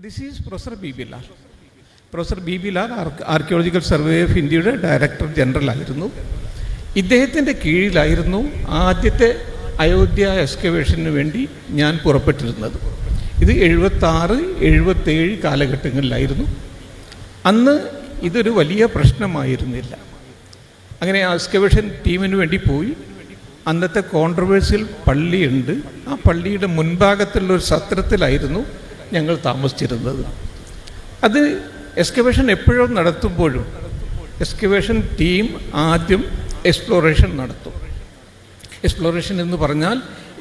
This is professor B B Lal. Professor B B Lal archaeological survey of ഇന്ത്യയുടെ director general ആയിരുന്നു. ഇദ്ദേഹത്തിൻ്റെ കീഴിലായിരുന്നു ആദ്യത്തെ അയോധ്യ എക്സ്കവേഷന് വേണ്ടി ഞാൻ പുറപ്പെട്ടിരുന്നത്. ഇത് 76-77 കാലഘട്ടങ്ങളിലായിരുന്നു. അന്ന് ഇതൊരു വലിയ പ്രശ്നമായിരുന്നില്ല. അങ്ങനെ എക്സ്കവേഷൻ ടീമിന് വേണ്ടി പോയി. അന്നത്തെ കോൺട്രവേഴ്സ്യൽ പള്ളിയുണ്ട്. ആ പള്ളിയുടെ മുൻഭാഗത്തുള്ളൊരു സത്രത്തിലായിരുന്നു ഞങ്ങൾ താമസിച്ചിരുന്നത്. അത് എക്സ്കവേഷൻ എപ്പോഴും നടത്തുമ്പോഴും എക്സ്കവേഷൻ ടീം ആദ്യം എക്സ്പ്ലോറേഷൻ നടത്തും. എക്സ്പ്ലോറേഷൻ എന്ന് പറഞ്ഞാൽ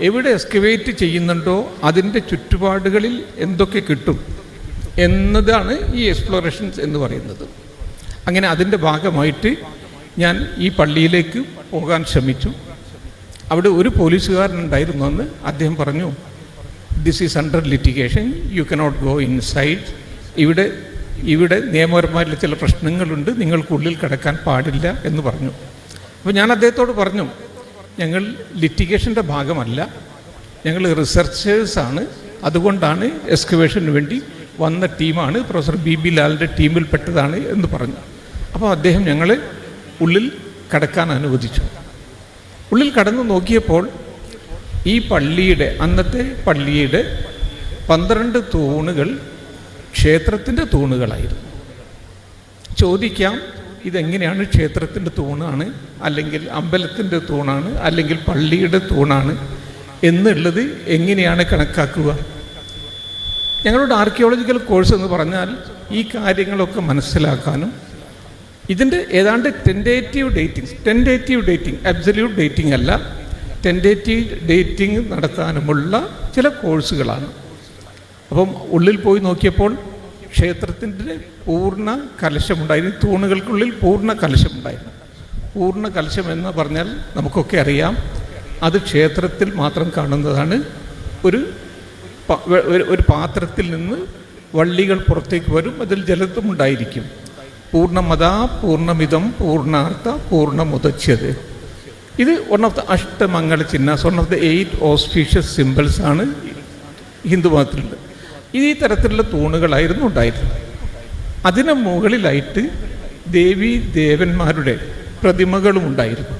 എവിടെ എക്സ്കവേറ്റ് ചെയ്യുന്നുണ്ടോ അതിൻ്റെ ചുറ്റുപാടുകളിൽ എന്തൊക്കെ കിട്ടും എന്നതാണ് ഈ എക്സ്പ്ലോറേഷൻസ് എന്ന് പറയുന്നത്. അങ്ങനെ അതിൻ്റെ ഭാഗമായിട്ട് ഞാൻ ഈ പള്ളിയിലേക്ക് പോകാൻ ശ്രമിച്ചു. അവിടെ ഒരു പോലീസുകാരനുണ്ടായിരുന്നു അന്ന്. അദ്ദേഹം പറഞ്ഞു, this is under litigation, you cannot go inside. ഇവിടെ നിയമപരമായിട്ടുള്ള ചില പ്രശ്നങ്ങളുണ്ട്, നിങ്ങൾക്കുള്ളിൽ കിടക്കാൻ പാടില്ല എന്ന് പറഞ്ഞു. അപ്പോൾ ഞാൻ അദ്ദേഹത്തോട് പറഞ്ഞു, ഞങ്ങൾ ലിറ്റിഗേഷൻ്റെ ഭാഗമല്ല, ഞങ്ങൾ റിസർച്ചേഴ്സാണ്, അതുകൊണ്ടാണ് എക്സ്കവേഷന് വേണ്ടി വന്ന ടീമാണ്, പ്രൊഫസർ ബി ബി ലാലിൻ്റെ ടീമിൽപ്പെട്ടതാണ് എന്ന് പറഞ്ഞു. അപ്പോൾ അദ്ദേഹം ഞങ്ങളെ ഉള്ളിൽ കടക്കാൻ അനുവദിച്ചു. ഉള്ളിൽ കടന്നു നോക്കിയപ്പോൾ ഈ പള്ളിയുടെ അന്നത്തെ പള്ളിയുടെ 12 തൂണുകൾ ക്ഷേത്രത്തിൻ്റെ തൂണുകളായിരുന്നു. ചോദിക്കാം, ഇതെങ്ങനെയാണ് ക്ഷേത്രത്തിൻ്റെ തൂണാണ്, അല്ലെങ്കിൽ അമ്പലത്തിൻ്റെ തൂണാണ്, അല്ലെങ്കിൽ പള്ളിയുടെ തൂണാണ് എന്നുള്ളത് എങ്ങനെയാണ് കണക്കാക്കുക? ഞങ്ങളുടെ ആർക്കിയോളജിക്കൽ കോഴ്സ് എന്ന് പറഞ്ഞാൽ ഈ കാര്യങ്ങളൊക്കെ മനസ്സിലാക്കാനും ഇതിൻ്റെ ഏതാണ്ട് ടെൻഡേറ്റീവ് ഡേറ്റിംഗ് അബ്സല്യൂട്ട് ഡേറ്റിംഗ് അല്ല, ടെൻഡേറ്റീവ് ഡേറ്റിംഗ് നടത്താനുമുള്ള ചില കോഴ്സുകളാണ്. അപ്പം ഉള്ളിൽ പോയി നോക്കിയപ്പോൾ ക്ഷേത്രത്തിൻ്റെ പൂർണ്ണ കലശമുണ്ടായിരുന്നു. തൂണുകൾക്കുള്ളിൽ പൂർണ്ണ കലശമുണ്ടായിരുന്നു. പൂർണ്ണ കലശം എന്ന് പറഞ്ഞാൽ നമുക്കൊക്കെ അറിയാം, അത് ക്ഷേത്രത്തിൽ മാത്രം കാണുന്നതാണ്. ഒരു പാത്രത്തിൽ നിന്ന് വള്ളികൾ പുറത്തേക്ക് വരും, അതിൽ ജലത്വം ഉണ്ടായിരിക്കും. പൂർണ്ണമതാ പൂർണ്ണമിതം പൂർണ്ണാർത്ഥ പൂർണ്ണമുദച്യത. ഇത് വൺ ഓഫ് ദ അഷ്ടമംഗള ചിഹ്നാസ്, one of the 8 auspicious symbols ആണ് ഹിന്ദു മതത്തിലുള്ളത്. ഈ തരത്തിലുള്ള തൂണുകളായിരുന്നു ഉണ്ടായിരുന്നത്. അതിന് മുകളിലായിട്ട് ദേവീ ദേവന്മാരുടെ പ്രതിമകളും ഉണ്ടായിരുന്നു.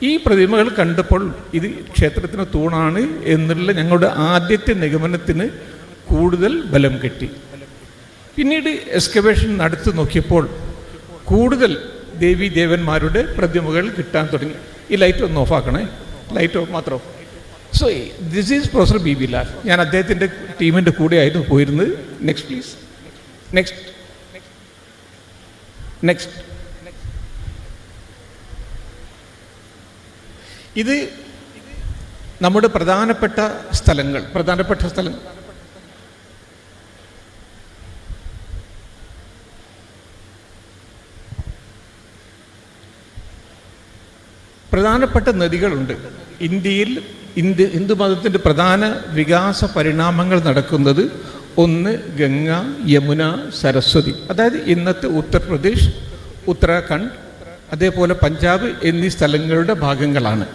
ഈ പ്രതിമകൾ കണ്ടപ്പോൾ ഇത് ക്ഷേത്രത്തിന് തൂണാണ് എന്നുള്ള ഞങ്ങളുടെ ആദ്യത്തെ നിഗമനത്തിന് കൂടുതൽ ബലം കിട്ടി. പിന്നീട് എക്സ്കവേഷൻ നടത്തി നോക്കിയപ്പോൾ കൂടുതൽ ദേവീ ദേവന്മാരുടെ പ്രതിമകൾ കിട്ടാൻ തുടങ്ങി. ഈ ലൈറ്റ് ഒന്ന് ഓഫാക്കണേ, ലൈറ്റ് ഓഫ് മാത്രം. So this is professor B B Lal. ഞാൻ അദ്ദേഹത്തിൻ്റെ ടീമിൻ്റെ കൂടെ ആയിരുന്നു പോയിരുന്നത്. Next please. നെക്സ്റ്റ്. ഇത് നമ്മുടെ പ്രധാനപ്പെട്ട സ്ഥലങ്ങൾ. പ്രധാനപ്പെട്ട നദികളുണ്ട് ഇന്ത്യയിൽ. ഹിന്ദു മതത്തിൻ്റെ പ്രധാന വികാസ പരിണാമങ്ങൾ നടക്കുന്നത് ഒന്ന് ഗംഗ, യമുന, സരസ്വതി, അതായത് ഇന്നത്തെ ഉത്തർപ്രദേശ്, ഉത്തരാഖണ്ഡ്, അതേപോലെ പഞ്ചാബ് എന്നീ സ്ഥലങ്ങളുടെ ഭാഗങ്ങളാണ്.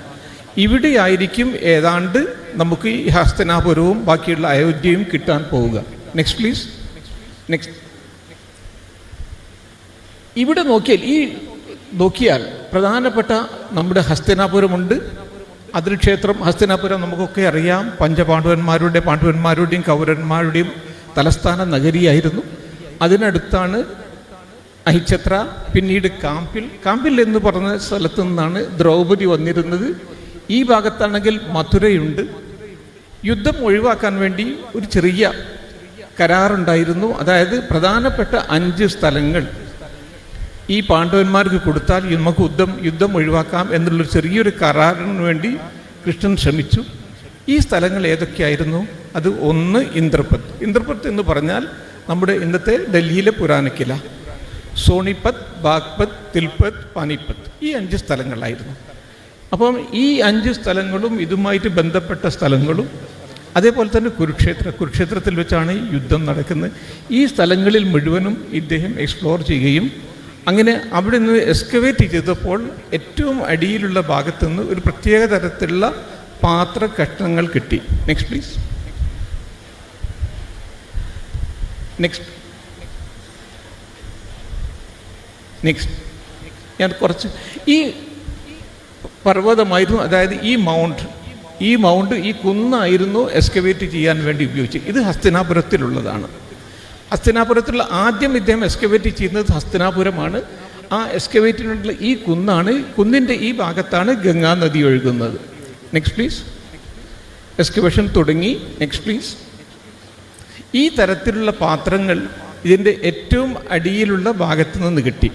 ഇവിടെയായിരിക്കും ഏതാണ്ട് നമുക്ക് ഈ ഹസ്തനാപുരവും ബാക്കിയുള്ള അയോധ്യയും കിട്ടാൻ പോവുക. Next please. ഇവിടെ നോക്കിയാൽ പ്രധാനപ്പെട്ട നമ്മുടെ ഹസ്തനാപുരമുണ്ട്. അതിൽ ക്ഷേത്രം ഹസ്തനാപുരം നമുക്കൊക്കെ അറിയാം. പാണ്ഡവന്മാരുടെയും കൗരവന്മാരുടെയും തലസ്ഥാന നഗരിയായിരുന്നു. അതിനടുത്താണ് അഹിച്ഛത്ര, പിന്നീട് കാമ്പിൽ എന്ന് പറഞ്ഞ സ്ഥലത്തു നിന്നാണ് ദ്രൗപദി വന്നിരുന്നത്. ഈ ഭാഗത്താണെങ്കിൽ മഥുരയുണ്ട്. യുദ്ധം ഒഴിവാക്കാൻ വേണ്ടി ഒരു ചെറിയ കരാറുണ്ടായിരുന്നു. അതായത് പ്രധാനപ്പെട്ട 5 സ്ഥലങ്ങൾ ഈ പാണ്ഡവന്മാർക്ക് കൊടുത്താൽ നമുക്ക് യുദ്ധം ഒഴിവാക്കാം എന്നുള്ളൊരു ചെറിയൊരു കരാറിന് വേണ്ടി കൃഷ്ണൻ ശ്രമിച്ചു. ഈ സ്ഥലങ്ങൾ ഏതൊക്കെയായിരുന്നു? അത് ഒന്ന് ഇന്ദ്രപത്ത് എന്ന് പറഞ്ഞാൽ നമ്മുടെ ഇന്നത്തെ ഡൽഹിയിലെ പുരാനക്കില, സോണിപത്ത്, ബാഗ്പത്ത്, തിൽപത്ത്, പാനിപ്പത്ത്, ഈ 5 സ്ഥലങ്ങളായിരുന്നു. അപ്പം ഈ 5 സ്ഥലങ്ങളും ഇതുമായിട്ട് ബന്ധപ്പെട്ട സ്ഥലങ്ങളും, അതേപോലെ തന്നെ കുരുക്ഷേത്രത്തിൽ വെച്ചാണ് യുദ്ധം നടക്കുന്നത്. ഈ സ്ഥലങ്ങളിൽ മുഴുവനും ഇദ്ദേഹം എക്സ്പ്ലോർ ചെയ്യുകയും അങ്ങനെ അവിടെ നിന്ന് എക്സ്കവേറ്റ് ചെയ്തപ്പോൾ ഏറ്റവും അടിയിലുള്ള ഭാഗത്തു നിന്ന് ഒരു പ്രത്യേക തരത്തിലുള്ള പാത്ര കഷ്ണങ്ങൾ കിട്ടി. Next please. നെക്സ്റ്റ് ഞാൻ കുറച്ച് ഈ പർവ്വതമായിരുന്നു, അതായത് ഈ മൗണ്ട് ഈ കുന്നായിരുന്നു എക്സ്കവേറ്റ് ചെയ്യാൻ വേണ്ടി ഉപയോഗിച്ചത്. ഇത് ഹസ്തിനാപുരത്തിലുള്ളതാണ്. ഹസ്തിനാപുരത്തിലുള്ള ആദ്യം ഇദ്ദേഹം എക്സ്കവേറ്റ് ചെയ്യുന്നത് ഹസ്തിനാപുരമാണ്. ആ എക്സ്കവേറ്റിനുള്ള ഈ കുന്നാണ്, കുന്നിൻ്റെ ഈ ഭാഗത്താണ് ഗംഗാ നദി ഒഴുകുന്നത്. Next please. എക്സ്കവേഷൻ തുടങ്ങി. Next please. ഈ തരത്തിലുള്ള പാത്രങ്ങൾ ഇതിൻ്റെ ഏറ്റവും അടിയിലുള്ള ഭാഗത്ത് നിന്ന് കിട്ടി.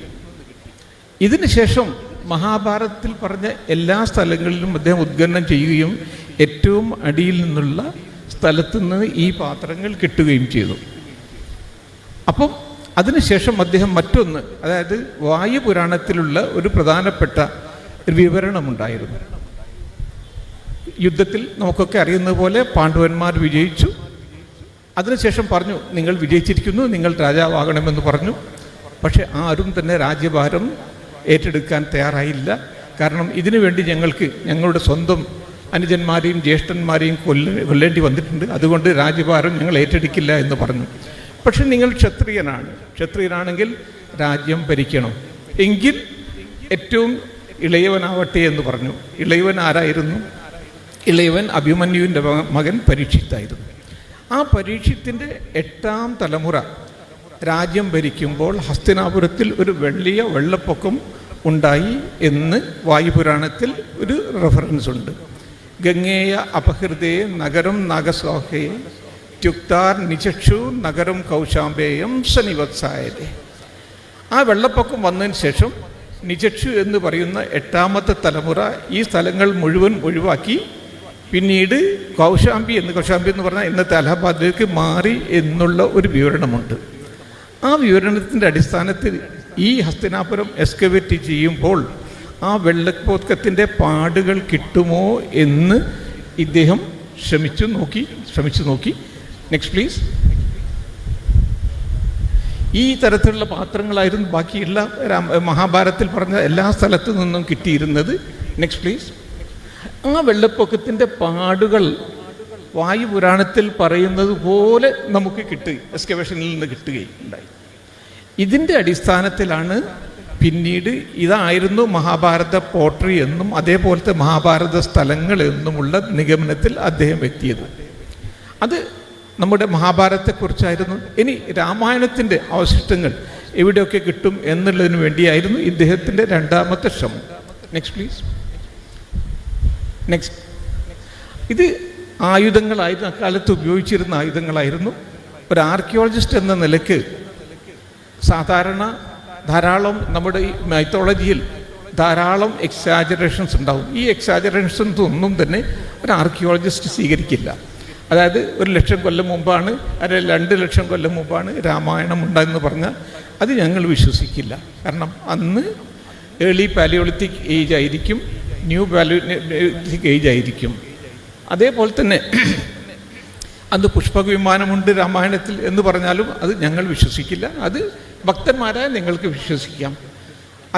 ഇതിന് ശേഷം മഹാഭാരതത്തിൽ പറഞ്ഞ എല്ലാ സ്ഥലങ്ങളിലും അദ്ദേഹം ഉദ്ഖനനം ചെയ്യുകയും ഏറ്റവും അടിയിൽ നിന്നുള്ള സ്ഥലത്തു നിന്ന് ഈ പാത്രങ്ങൾ കിട്ടുകയും ചെയ്തു. അപ്പം അതിനുശേഷം അദ്ദേഹം മറ്റൊന്ന്, അതായത് വായുപുരാണത്തിലുള്ള ഒരു പ്രധാനപ്പെട്ട വിവരണമുണ്ടായിരുന്നു. യുദ്ധത്തിൽ നമുക്കൊക്കെ അറിയുന്നത് പോലെ പാണ്ഡവന്മാർ വിജയിച്ചു. അതിനുശേഷം പറഞ്ഞു, നിങ്ങൾ വിജയിച്ചിരിക്കുന്നു, നിങ്ങൾ രാജാവാകണമെന്ന് പറഞ്ഞു. പക്ഷെ ആരും തന്നെ രാജ്യഭാരം ഏറ്റെടുക്കാൻ തയ്യാറായില്ല. കാരണം ഇതിനു വേണ്ടി ഞങ്ങൾക്ക് ഞങ്ങളുടെ സ്വന്തം അനുജന്മാരെയും ജ്യേഷ്ഠന്മാരെയും കൊല്ലേണ്ടി വന്നിട്ടുണ്ട്, അതുകൊണ്ട് രാജ്യഭാരം ഞങ്ങൾ ഏറ്റെടുക്കില്ല എന്ന് പറഞ്ഞു. പക്ഷെ നിങ്ങൾ ക്ഷത്രിയനാണെങ്കിൽ രാജ്യം ഭരിക്കണം, എങ്കിൽ ഏറ്റവും ഇളയവനാവട്ടെ എന്ന് പറഞ്ഞു. ഇളയവൻ ആരായിരുന്നു? ഇളയവൻ അഭിമന്യുവിൻ്റെ മകൻ പരീക്ഷിത്തായിരുന്നു. ആ പരീക്ഷിത്തിൻ്റെ 8ാം തലമുറ രാജ്യം ഭരിക്കുമ്പോൾ ഹസ്തിനാപുരത്തിൽ ഒരു വലിയ വെള്ളപ്പൊക്കം ഉണ്ടായി എന്ന് വായുപുരാണത്തിൽ ഒരു റെഫറൻസ് ഉണ്ട്. ഗംഗേയ അപഹൃതേ നഗരം നാഗസ്വാഹേ ത്യുക്താർ നിചക്ഷു നഗരം കൗശാംബേയം സനിവത്സായതേ. ആ വെള്ളപ്പൊക്കം വന്നതിന് ശേഷം നിചക്ഷു എന്ന് പറയുന്ന 8ാമത്തെ തലമുറ ഈ സ്ഥലങ്ങൾ മുഴുവൻ ഒഴിവാക്കി പിന്നീട് കൗശാംബി എന്ന് പറഞ്ഞാൽ ഇന്നത്തെ അലഹബാദിലേക്ക് മാറി എന്നുള്ള ഒരു വിവരണമുണ്ട്. ആ വിവരണത്തിൻ്റെ അടിസ്ഥാനത്തിൽ ഈ ഹസ്തിനാപുരം എക്സ്കവേറ്റ് ചെയ്യുമ്പോൾ ആ വെള്ളപ്പൊക്കത്തിൻ്റെ പാടുകൾ കിട്ടുമോ എന്ന് ഇദ്ദേഹം ശ്രമിച്ചു നോക്കി. Next please. ഈ തരത്തിലുള്ള പാത്രങ്ങളായിരുന്നു ബാക്കിയുള്ള മഹാഭാരതത്തിൽ പറഞ്ഞ എല്ലാ സ്ഥലത്തു നിന്നും കിട്ടിയിരുന്നത്. Next please. ആ വെള്ളപ്പൊക്കത്തിൻ്റെ പാടുകൾ വായുപുരാണത്തിൽ പറയുന്നത് പോലെ നമുക്ക് എക്സ്കവേഷനിൽ നിന്ന് കിട്ടുകയുണ്ടായി. ഇതിൻ്റെ അടിസ്ഥാനത്തിലാണ് പിന്നീട് ഇതായിരുന്നു മഹാഭാരത പോട്രി എന്നും അതേപോലത്തെ മഹാഭാരത സ്ഥലങ്ങൾ എന്നുമുള്ള നിഗമനത്തിൽ അദ്ദേഹം എത്തിയത്. അത് നമ്മുടെ മഹാഭാരതത്തെക്കുറിച്ചായിരുന്നു. ഇനി രാമായണത്തിൻ്റെ അവശിഷ്ടങ്ങൾ എവിടെയൊക്കെ കിട്ടും എന്നുള്ളതിന് വേണ്ടിയായിരുന്നു ഇദ്ദേഹത്തിൻ്റെ 2ാമത്തെ ശ്രമം. Next please. നെക്സ്റ്റ്. ഇത് ആയുധങ്ങളായിരുന്നു, അക്കാലത്ത് ഉപയോഗിച്ചിരുന്ന ആയുധങ്ങളായിരുന്നു. ഒരു ആർക്കിയോളജിസ്റ്റ് എന്ന നിലയ്ക്ക് സാധാരണ ധാരാളം നമ്മുടെ ഈ മൈത്തോളജിയിൽ ധാരാളം എക്സാജറേഷൻസ് ഉണ്ടാവും. ഈ എക്സാജറേഷൻസ് ഒന്നും തന്നെ ഒരു ആർക്കിയോളജിസ്റ്റ് സ്വീകരിക്കില്ല. അതായത് 1,00,000 കൊല്ലം മുമ്പാണ്, അല്ലെങ്കിൽ 2,00,000 കൊല്ലം മുമ്പാണ് രാമായണം ഉണ്ടായെന്ന് പറഞ്ഞാൽ അത് ഞങ്ങൾ വിശ്വസിക്കില്ല. കാരണം അന്ന് ഏർലി പാലിയോളിത്തിക് ഏജ് ആയിരിക്കും, ന്യൂ പാലിയോളിത്തിക് ഏജ് ആയിരിക്കും. അതേപോലെ തന്നെ അന്ന് പുഷ്പക വിമാനമുണ്ട് രാമായണത്തിൽ എന്ന് പറഞ്ഞാലും അത് ഞങ്ങൾ വിശ്വസിക്കില്ല. അത് ഭക്തന്മാരായ നിങ്ങൾക്ക് വിശ്വസിക്കാം.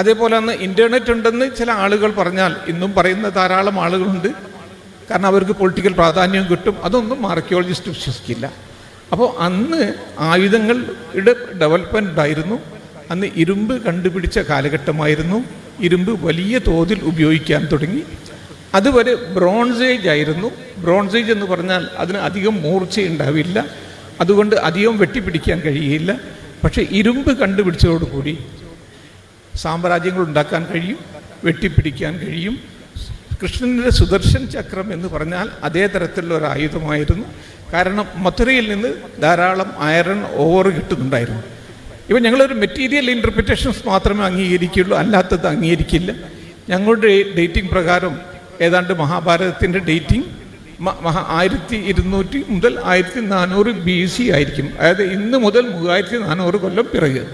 അതേപോലെ അന്ന് ഇൻ്റർനെറ്റ് ഉണ്ടെന്ന് ചില ആളുകൾ പറഞ്ഞാൽ ഇന്നും പറയുന്ന ധാരാളം ആളുകളുണ്ട്. കാരണം അവർക്ക് പൊളിറ്റിക്കൽ പ്രാധാന്യം കിട്ടും. അതൊന്നും ആർക്കിയോളജിസ്റ്റ് വിശ്വസിക്കില്ല. അപ്പോൾ അന്ന് ആയുധങ്ങളുടെ ഡെവലപ്മെൻ്റ് ഉണ്ടായിരുന്നു. അന്ന് ഇരുമ്പ് കണ്ടുപിടിച്ച കാലഘട്ടമായിരുന്നു. ഇരുമ്പ് വലിയ തോതിൽ ഉപയോഗിക്കാൻ തുടങ്ങി. അതുവരെ ബ്രോൺസ് ഏജ് ആയിരുന്നു. ബ്രോൺസ് ഏജ് എന്ന് പറഞ്ഞാൽ അതിന് അധികം മൂർച്ചയുണ്ടാവില്ല, അതുകൊണ്ട് അധികം വെട്ടിപ്പിടിക്കാൻ കഴിയില്ല. പക്ഷേ ഇരുമ്പ് കണ്ടുപിടിച്ചതോടുകൂടി സാമ്രാജ്യങ്ങൾ ഉണ്ടാക്കാൻ കഴിയും, വെട്ടിപ്പിടിക്കാൻ കഴിയും. കൃഷ്ണൻ്റെ സുദർശൻ ചക്രം എന്ന് പറഞ്ഞാൽ അതേ തരത്തിലുള്ള ഒരു ആയുധമായിരുന്നു. കാരണം മഥുരയിൽ നിന്ന് ധാരാളം അയറൺ ഓർ കിട്ടുന്നുണ്ടായിരുന്നു. ഇപ്പം ഞങ്ങളൊരു മെറ്റീരിയൽ ഇൻ്റർപ്രിറ്റേഷൻസ് മാത്രമേ അംഗീകരിക്കുള്ളൂ, അല്ലാത്തത് അംഗീകരിക്കില്ല. ഞങ്ങളുടെ ഡേറ്റിംഗ് പ്രകാരം ഏതാണ്ട് മഹാഭാരതത്തിൻ്റെ ഡേറ്റിംഗ് 1200 മുതൽ 1400 BC ആയിരിക്കും. അതായത് ഇന്ന് മുതൽ 3400 കൊല്ലം പിറകെ.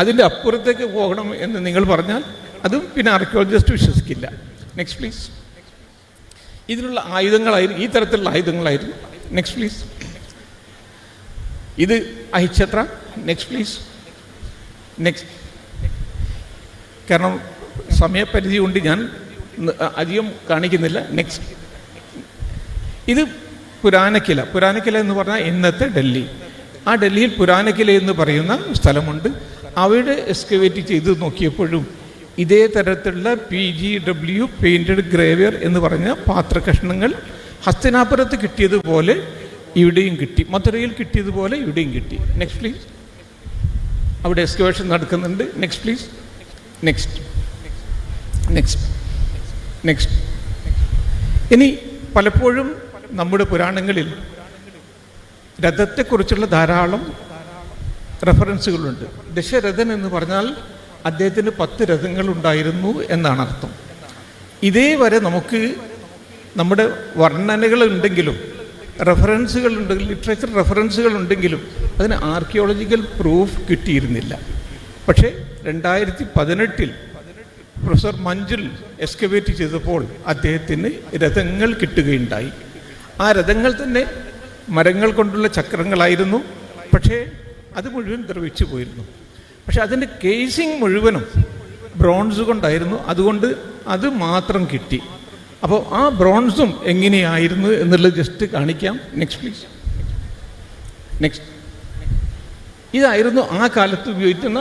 അതിൻ്റെ അപ്പുറത്തേക്ക് പോകണം എന്ന് നിങ്ങൾ പറഞ്ഞാൽ അതും പിന്നെ ആർക്കിയോളജിസ്റ്റ് വിശ്വസിക്കില്ല. Next please. ഇതിനുള്ള ആയുധങ്ങളായിരുന്നു, ഈ തരത്തിലുള്ള ആയുധങ്ങളായിരുന്നു. Next please. ഇത് അഹിച്ഛത്ര. Next please. നെക്സ്റ്റ്. കാരണം സമയപരിധി കൊണ്ട് ഞാൻ അധികം കാണിക്കുന്നില്ല. നെക്സ്റ്റ്. ഇത് പുരാനക്കില എന്ന് പറഞ്ഞാൽ ഇന്നത്തെ ഡൽഹി. ആ ഡൽഹിയിൽ പുരാനക്കില എന്ന് പറയുന്ന സ്ഥലമുണ്ട്. അവിടെ എക്സ്കവേറ്റ് ചെയ്ത് നോക്കിയപ്പോഴും ഇതേ തരത്തിലുള്ള PGW പെയിൻറ്റഡ് ഗ്രേവിയർ എന്ന് പറഞ്ഞ പാത്രകഷ്ണങ്ങൾ ഹസ്തിനാപുരത്ത് കിട്ടിയതുപോലെ ഇവിടെയും കിട്ടി, മധുരയിൽ കിട്ടിയതുപോലെ ഇവിടെയും കിട്ടി. Next please. അവിടെ എക്സ്കവേഷൻ നടക്കുന്നുണ്ട്. Next please. Next next next. ഇനി പലപ്പോഴും നമ്മുടെ പുരാണങ്ങളിൽ രഥത്തെക്കുറിച്ചുള്ള ധാരാളം റെഫറൻസുകളുണ്ട്. ദശരഥൻ എന്ന് പറഞ്ഞാൽ അദ്ദേഹത്തിന് 10 രഥങ്ങളുണ്ടായിരുന്നു എന്നാണ് അർത്ഥം. ഇതേവരെ നമുക്ക് നമ്മുടെ വർണ്ണനകളുണ്ടെങ്കിലും റെഫറൻസുകളുണ്ടെങ്കിലും ലിറ്ററേച്ചർ റെഫറൻസുകളുണ്ടെങ്കിലും അതിന് ആർക്കിയോളജിക്കൽ പ്രൂഫ് കിട്ടിയിരുന്നില്ല. പക്ഷേ 2018 പ്രൊഫസർ മഞ്ജുൽ എക്സ്കവേറ്റ് ചെയ്തപ്പോൾ അദ്ദേഹത്തിന് രഥങ്ങൾ കിട്ടുകയുണ്ടായി. ആ രഥങ്ങൾ തന്നെ മരങ്ങൾ കൊണ്ടുള്ള ചക്രങ്ങളായിരുന്നു. പക്ഷേ അത് മുഴുവൻ ദ്രവിച്ചു പോയിരുന്നു. പക്ഷെ അതിൻ്റെ കേസിങ് മുഴുവനും ബ്രോൺസ് കൊണ്ടായിരുന്നു. അതുകൊണ്ട് അത് മാത്രം കിട്ടി. അപ്പോൾ ആ ബ്രോൺസും എങ്ങനെയായിരുന്നു എന്നുള്ളത് ജസ്റ്റ് കാണിക്കാം. Next please. നെക്സ്റ്റ്. ഇതായിരുന്നു ആ കാലത്ത് ഉപയോഗിക്കുന്ന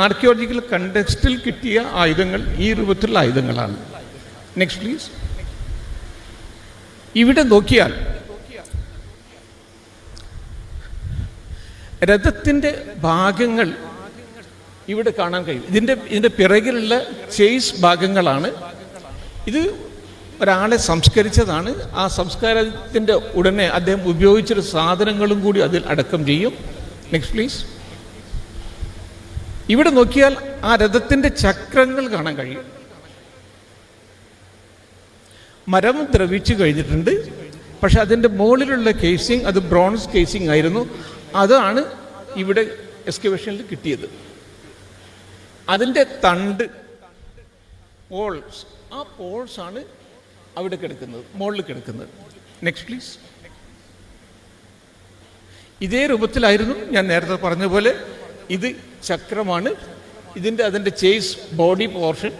ആർക്കിയോളജിക്കൽ കണ്ടെക്സ്റ്റിൽ കിട്ടിയ ആയുധങ്ങൾ. ഈ രൂപത്തിലുള്ള ആയുധങ്ങളാണ്. Next please. ഇവിടെ നോക്കിയാൽ രഥത്തിൻ്റെ ഭാഗങ്ങൾ ഇവിടെ കാണാൻ കഴിയും. ഇതിൻ്റെ പിറകിലുള്ള ചേസ് ഭാഗങ്ങളാണ്. ഇത് ഒരാളെ സംസ്കരിച്ചതാണ്. ആ സംസ്കാരത്തിൻ്റെ ഉടനെ അദ്ദേഹം ഉപയോഗിച്ചൊരു സാധനങ്ങളും കൂടി അതിൽ അടക്കം ചെയ്യും. Next please. ഇവിടെ നോക്കിയാൽ ആ രഥത്തിൻ്റെ ചക്രങ്ങൾ കാണാൻ കഴിയും. മരം ദ്രവിച്ചു കഴിഞ്ഞിട്ടുണ്ട്. പക്ഷെ അതിൻ്റെ മുകളിലുള്ള കേസിങ് അത് ബ്രോൺസ് കേസിങ് ആയിരുന്നു. അതാണ് ഇവിടെ എക്സ്കവേഷനിൽ കിട്ടിയത്. അതിൻ്റെ തണ്ട് പോൾസ്, ആ പോൾസ് ആണ് അവിടെ കിടക്കുന്നത്, മുകളിൽ കിടക്കുന്നത്. Next please. ഇതേ രൂപത്തിലായിരുന്നു ഞാൻ നേരത്തെ പറഞ്ഞ പോലെ. ഇത് ചക്രമാണ്. അതിൻ്റെ ചേസ് ബോഡി പോർഷൻ.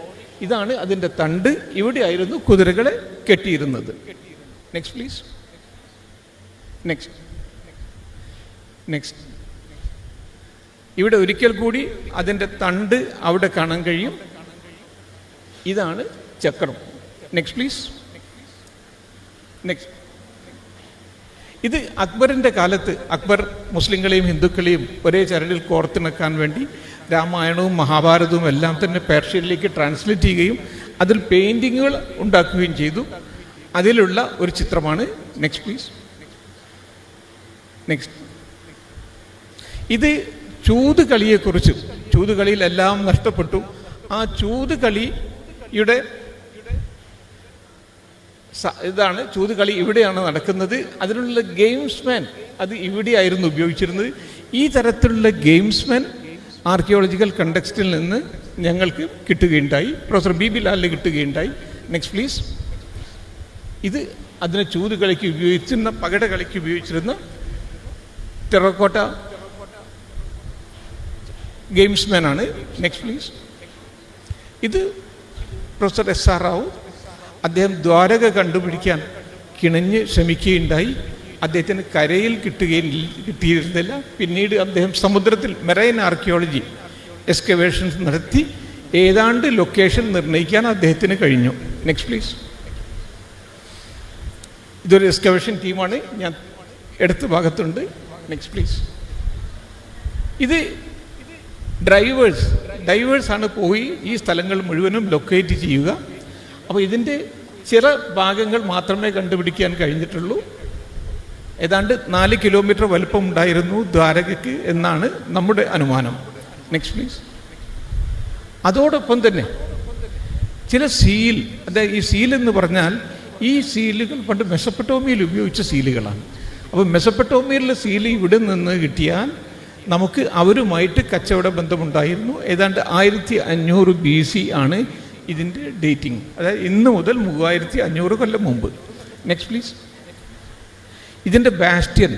ഇതാണ് അതിൻ്റെ തണ്ട്. ഇവിടെയായിരുന്നു കുതിരകളെ കെട്ടിയിരുന്നത്. Next please. Next next. ഇവിടെ ഒരിക്കൽ കൂടി അതിൻ്റെ തണ്ട് അവിടെ കാണാൻ കഴിയും. ഇതാണ് ചക്രം. Next please. നെക്സ്റ്റ്. ഇത് അക്ബറിൻ്റെ കാലത്ത് അക്ബർ മുസ്ലിങ്ങളെയും ഹിന്ദുക്കളെയും ഒരേ ചരടിൽ കോർത്തിണക്കാൻ വേണ്ടി രാമായണവും മഹാഭാരതവും എല്ലാം തന്നെ പേർഷ്യയിലേക്ക് ട്രാൻസ്ലേറ്റ് ചെയ്യുകയും അതിൽ പെയിൻറ്റിങ്ങുകൾ ഉണ്ടാക്കുകയും ചെയ്തു. അതിലുള്ള ഒരു ചിത്രമാണ്. Next please. നെക്സ്റ്റ്. ഇത് ചൂതുകളിയെക്കുറിച്ച്, ചൂതുകളിയിലെല്ലാം നഷ്ടപ്പെട്ടു. ആ ചൂതുകളിയുടെ ഇതാണ്. ചൂതുകളി ഇവിടെയാണ് നടക്കുന്നത്. അതിനുള്ള ഗെയിംസ്മാൻ അത് ഇവിടെയായിരുന്നു ഉപയോഗിച്ചിരുന്നത്. ഈ തരത്തിലുള്ള ഗെയിംസ്മാൻ ആർക്കിയോളജിക്കൽ കണ്ടെക്സ്റ്റിൽ നിന്ന് ഞങ്ങൾക്ക് കിട്ടുകയുണ്ടായി. പ്രൊഫസർ BB ലാലിന് കിട്ടുകയുണ്ടായി. Next please. ഇത് അതിനെ ചൂതുകളിക്ക് ഉപയോഗിച്ചിരുന്ന, പകട കളിക്ക് ഉപയോഗിച്ചിരുന്ന ടെറക്കോട്ട ഗെയിംസ്മാൻ ആണ്. Next please. ഇത് പ്രൊഫസർ SR റാവു. അദ്ദേഹം ദ്വാരക കണ്ടുപിടിക്കാൻ കിണഞ്ഞ് ശ്രമിക്കുകയുണ്ടായി. അദ്ദേഹത്തിന് കരയിൽ കിട്ടിയിരുന്നില്ല. പിന്നീട് അദ്ദേഹം സമുദ്രത്തിൽ മെറൈൻ ആർക്കിയോളജി എക്സ്കവേഷൻസ് നടത്തി ഏതാണ്ട് ലൊക്കേഷൻ നിർണ്ണയിക്കാൻ അദ്ദേഹത്തിന് കഴിഞ്ഞു. Next please. ഇതൊരു എക്സ്കവേഷൻ ടീമാണ്. ഞാൻ എടുത്ത ഭാഗത്തുണ്ട്. Next please. ഇത് ഡൈവേഴ്സാണ് പോയി ഈ സ്ഥലങ്ങൾ മുഴുവനും ലൊക്കേറ്റ് ചെയ്യുക. അപ്പോൾ ഇതിൻ്റെ ചില ഭാഗങ്ങൾ മാത്രമേ കണ്ടുപിടിക്കാൻ കഴിഞ്ഞിട്ടുള്ളൂ. ഏതാണ്ട് 4 കിലോമീറ്റർ വലുപ്പം ഉണ്ടായിരുന്നു ദ്വാരകയ്ക്ക് എന്നാണ് നമ്മുടെ അനുമാനം. Next please. അതോടൊപ്പം തന്നെ ചില സീൽ, അതായത് ഈ സീൽ എന്ന് പറഞ്ഞാൽ ഈ സീലുകൾ പണ്ട് മെസപ്പൊട്ടോമിയയിൽ ഉപയോഗിച്ച സീലുകളാണ്. അപ്പോൾ മെസപ്പൊട്ടോമിയയിലെ സീൽ ഇവിടെ നിന്ന് കിട്ടിയാൽ നമുക്ക് അവരുമായിട്ട് കച്ചവട ബന്ധമുണ്ടായിരുന്നു. ഏതാണ്ട് 1500 BC ആണ് ഇതിൻ്റെ ഡേറ്റിംഗ്. അതായത് ഇന്ന് മുതൽ 3500 കൊല്ലം മുമ്പ്. Next please. ഇതിൻ്റെ ബാസ്റ്റ്യൻ,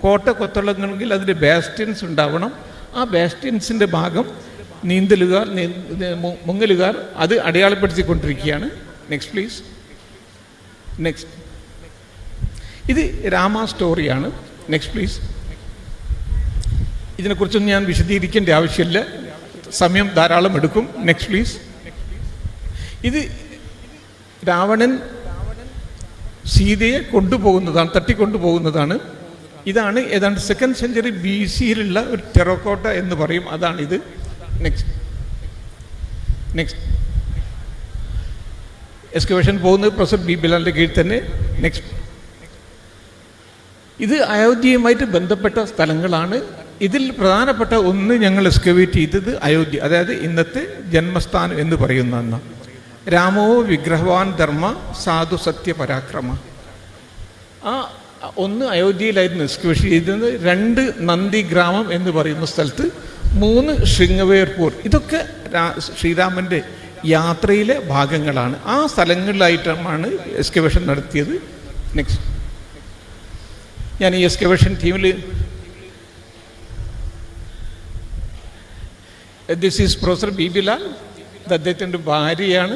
കോട്ട കൊത്തളങ്ങണമെങ്കിൽ അതിൻ്റെ ബാസ്റ്റ്യൻസ് ഉണ്ടാവണം. ആ ബാസ്റ്റ്യൻസിൻ്റെ ഭാഗം നീന്തലുകാർ, മുങ്ങലുകാർ അത് അടയാളപ്പെടുത്തിക്കൊണ്ടിരിക്കുകയാണ്. Next please. നെക്സ്റ്റ്. ഇത് രാമ സ്റ്റോറിയാണ്. Next please. ഇതിനെക്കുറിച്ചൊന്നും ഞാൻ വിശദീകരിക്കേണ്ട ആവശ്യമില്ല, സമയം ധാരാളം എടുക്കും. Next please. ഇത് രാവണൻ സീതയെ കൊണ്ടുപോകുന്നതാണ്, തട്ടിക്കൊണ്ടുപോകുന്നതാണ്. ഇതാണ് ഏതാണ്ട് 2nd സെഞ്ച്വറി BC ഒരു ടെറോക്കോട്ട എന്ന് പറയും, അതാണിത്. നെക്സ്റ്റ്. എക്സ്കവേഷൻ പോകുന്നത് പ്രൊഫസർ ബി ബിലാലിൻ്റെ കീഴിൽ തന്നെ. നെക്സ്റ്റ്. ഇത് അയോധ്യയുമായിട്ട് ബന്ധപ്പെട്ട സ്ഥലങ്ങളാണ്. ഇതിൽ പ്രധാനപ്പെട്ട ഒന്ന് ഞങ്ങൾ എക്സ്കവേറ്റ് ചെയ്തത് അയോധ്യ, അതായത് ഇന്നത്തെ ജന്മസ്ഥാനം എന്ന് പറയുന്ന രാമോ വിഗ്രഹവാൻ ധർമ്മ സാധു സത്യ പരാക്രമ. ആ ഒന്ന് അയോധ്യയിലായിരുന്നു എക്സ്കവേഷൻ ചെയ്തത്. 2 നന്ദിഗ്രാമം എന്ന് പറയുന്ന സ്ഥലത്ത്, 3 ശൃംഗവേർപൂർ. ഇതൊക്കെ ശ്രീരാമൻ്റെ യാത്രയിലെ ഭാഗങ്ങളാണ്. ആ സ്ഥലങ്ങളിലായിട്ടാണ് എക്സ്കവേഷൻ നടത്തിയത്. നെക്സ്റ്റ്. ഞാൻ ഈ എക്സ്കവേഷൻ ടീമിൽ this is professor B Bilal, ഇത് അദ്ദേഹത്തിൻ്റെ ഭാര്യയാണ്.